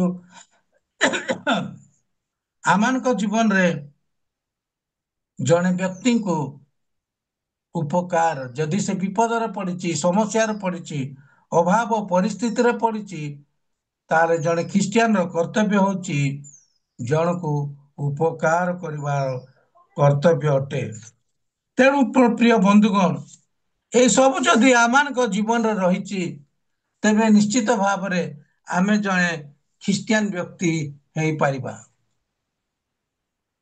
ଆମମାନଙ୍କ ଜୀବନରେ ଜଣେ ବ୍ୟକ୍ତିଙ୍କୁ ଉପକାର, ଯଦି ସେ ବିପଦରେ ପଡିଛି, ସମସ୍ୟାରେ ପଡିଛି, ଅଭାବ ପରିସ୍ଥିତିରେ ପଡିଛି, ତାହେଲେ ଜଣେ ଖ୍ରୀଷ୍ଟିଆନର କର୍ତ୍ତବ୍ୟ ହଉଛି ଜଣକୁ ଉପକାର କରିବାର କର୍ତ୍ତବ୍ୟ ଅଟେ। ତେଣୁ ପ୍ରିୟ ବନ୍ଧୁଗଣ, এই ସବୁ ଯଦି ଆମମାନଙ୍କ ଜୀବନରେ ରହିଛି ତେବେ ନିଶ୍ଚିତ ଭାବରେ ଆମେ ଜଣେ ଖ୍ରୀଷ୍ଟିଆନ ବ୍ୟକ୍ତି ହେଇପାରିବା।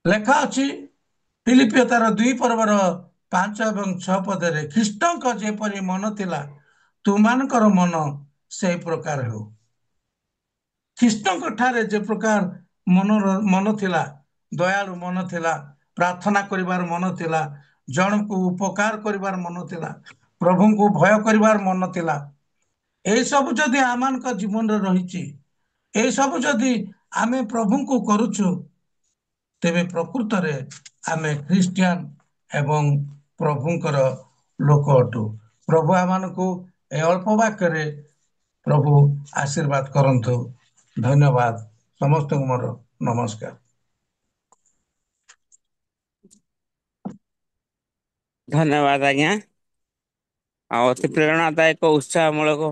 ଲେଖା ଅଛି ଫିଲିପିଓ ତାର 2 ପର୍ବର 5 ଏବଂ 6 ପଦରେ ଖ୍ରୀଷ୍ଟଙ୍କ ଯେପରି ମନ ଥିଲା ତୁମମାନଙ୍କର ମନ ସେଇ ପ୍ରକାର ହେଉ। ଖ୍ରୀଷ୍ଟଙ୍କ ଠାରେ ଯେ ପ୍ରକାର ମନ ଥିଲା, ଦୟାଳୁ ମନ ଥିଲା, ପ୍ରାର୍ଥନା କରିବାର ମନ ଥିଲା, ଜଣକୁ ଉପକାର କରିବାର ମନ ଥିଲା, ପ୍ରଭୁଙ୍କୁ ଭୟ କରିବାର ମନ ଥିଲା, ଏଇସବୁ ଯଦି ଆମମାନଙ୍କ ଜୀବନରେ ରହିଛି, ଏଇସବୁ ଯଦି ଆମେ ପ୍ରଭୁଙ୍କୁ କରୁଛୁ, ତେବେ ପ୍ରକୃତରେ ଆମେ ଖ୍ରୀଷ୍ଟିଆନ ଏବଂ ପ୍ରଭୁଙ୍କର ଲୋକ ଅଟୁ। ପ୍ରଭୁ ଆମମାନଙ୍କୁ ଏ ଅଳ୍ପ ବାକ୍ୟରେ ପ୍ରଭୁ ଆଶୀର୍ବାଦ କରନ୍ତୁ। ଧନ୍ୟବାଦ। ସମସ୍ତଙ୍କୁ ମୋର ନମସ୍କାର। ଧନ୍ୟବାଦ ଆଜ୍ଞା। ଆଉ ଅତି ପ୍ରେରଣାଦାୟକ ଉତ୍ସାହମୂଳକ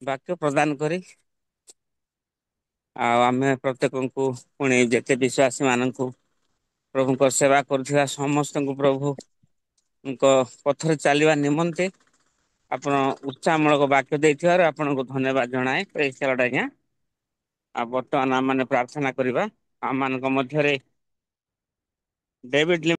ବାକ୍ୟ ପ୍ରଦାନ କରି ଆଉ ଆମେ ପ୍ରତ୍ୟେକଙ୍କୁ ପୁଣି ଯେତେ ବିଶ୍ୱାସୀ ମାନଙ୍କୁ ପ୍ରଭୁଙ୍କ ସେବା କରୁଥିବା ସମସ୍ତଙ୍କୁ ପ୍ରଭୁଙ୍କ ପଥରେ ଚାଲିବା ନିମନ୍ତେ ଆପଣ ଉତ୍ସାହମୂଳକ ବାକ୍ୟ ଦେଇଥିବାରୁ ଆପଣଙ୍କୁ ଧନ୍ୟବାଦ ଜଣାଏ। ପ୍ରେଜ୍ ଦ ଲର୍ଡ ଆଜ୍ଞା। ଆଉ ବର୍ତ୍ତମାନ ଆମମାନେ ପ୍ରାର୍ଥନା କରିବା। ଆମମାନଙ୍କ ମଧ୍ୟରେ ଡେଭିଡ୍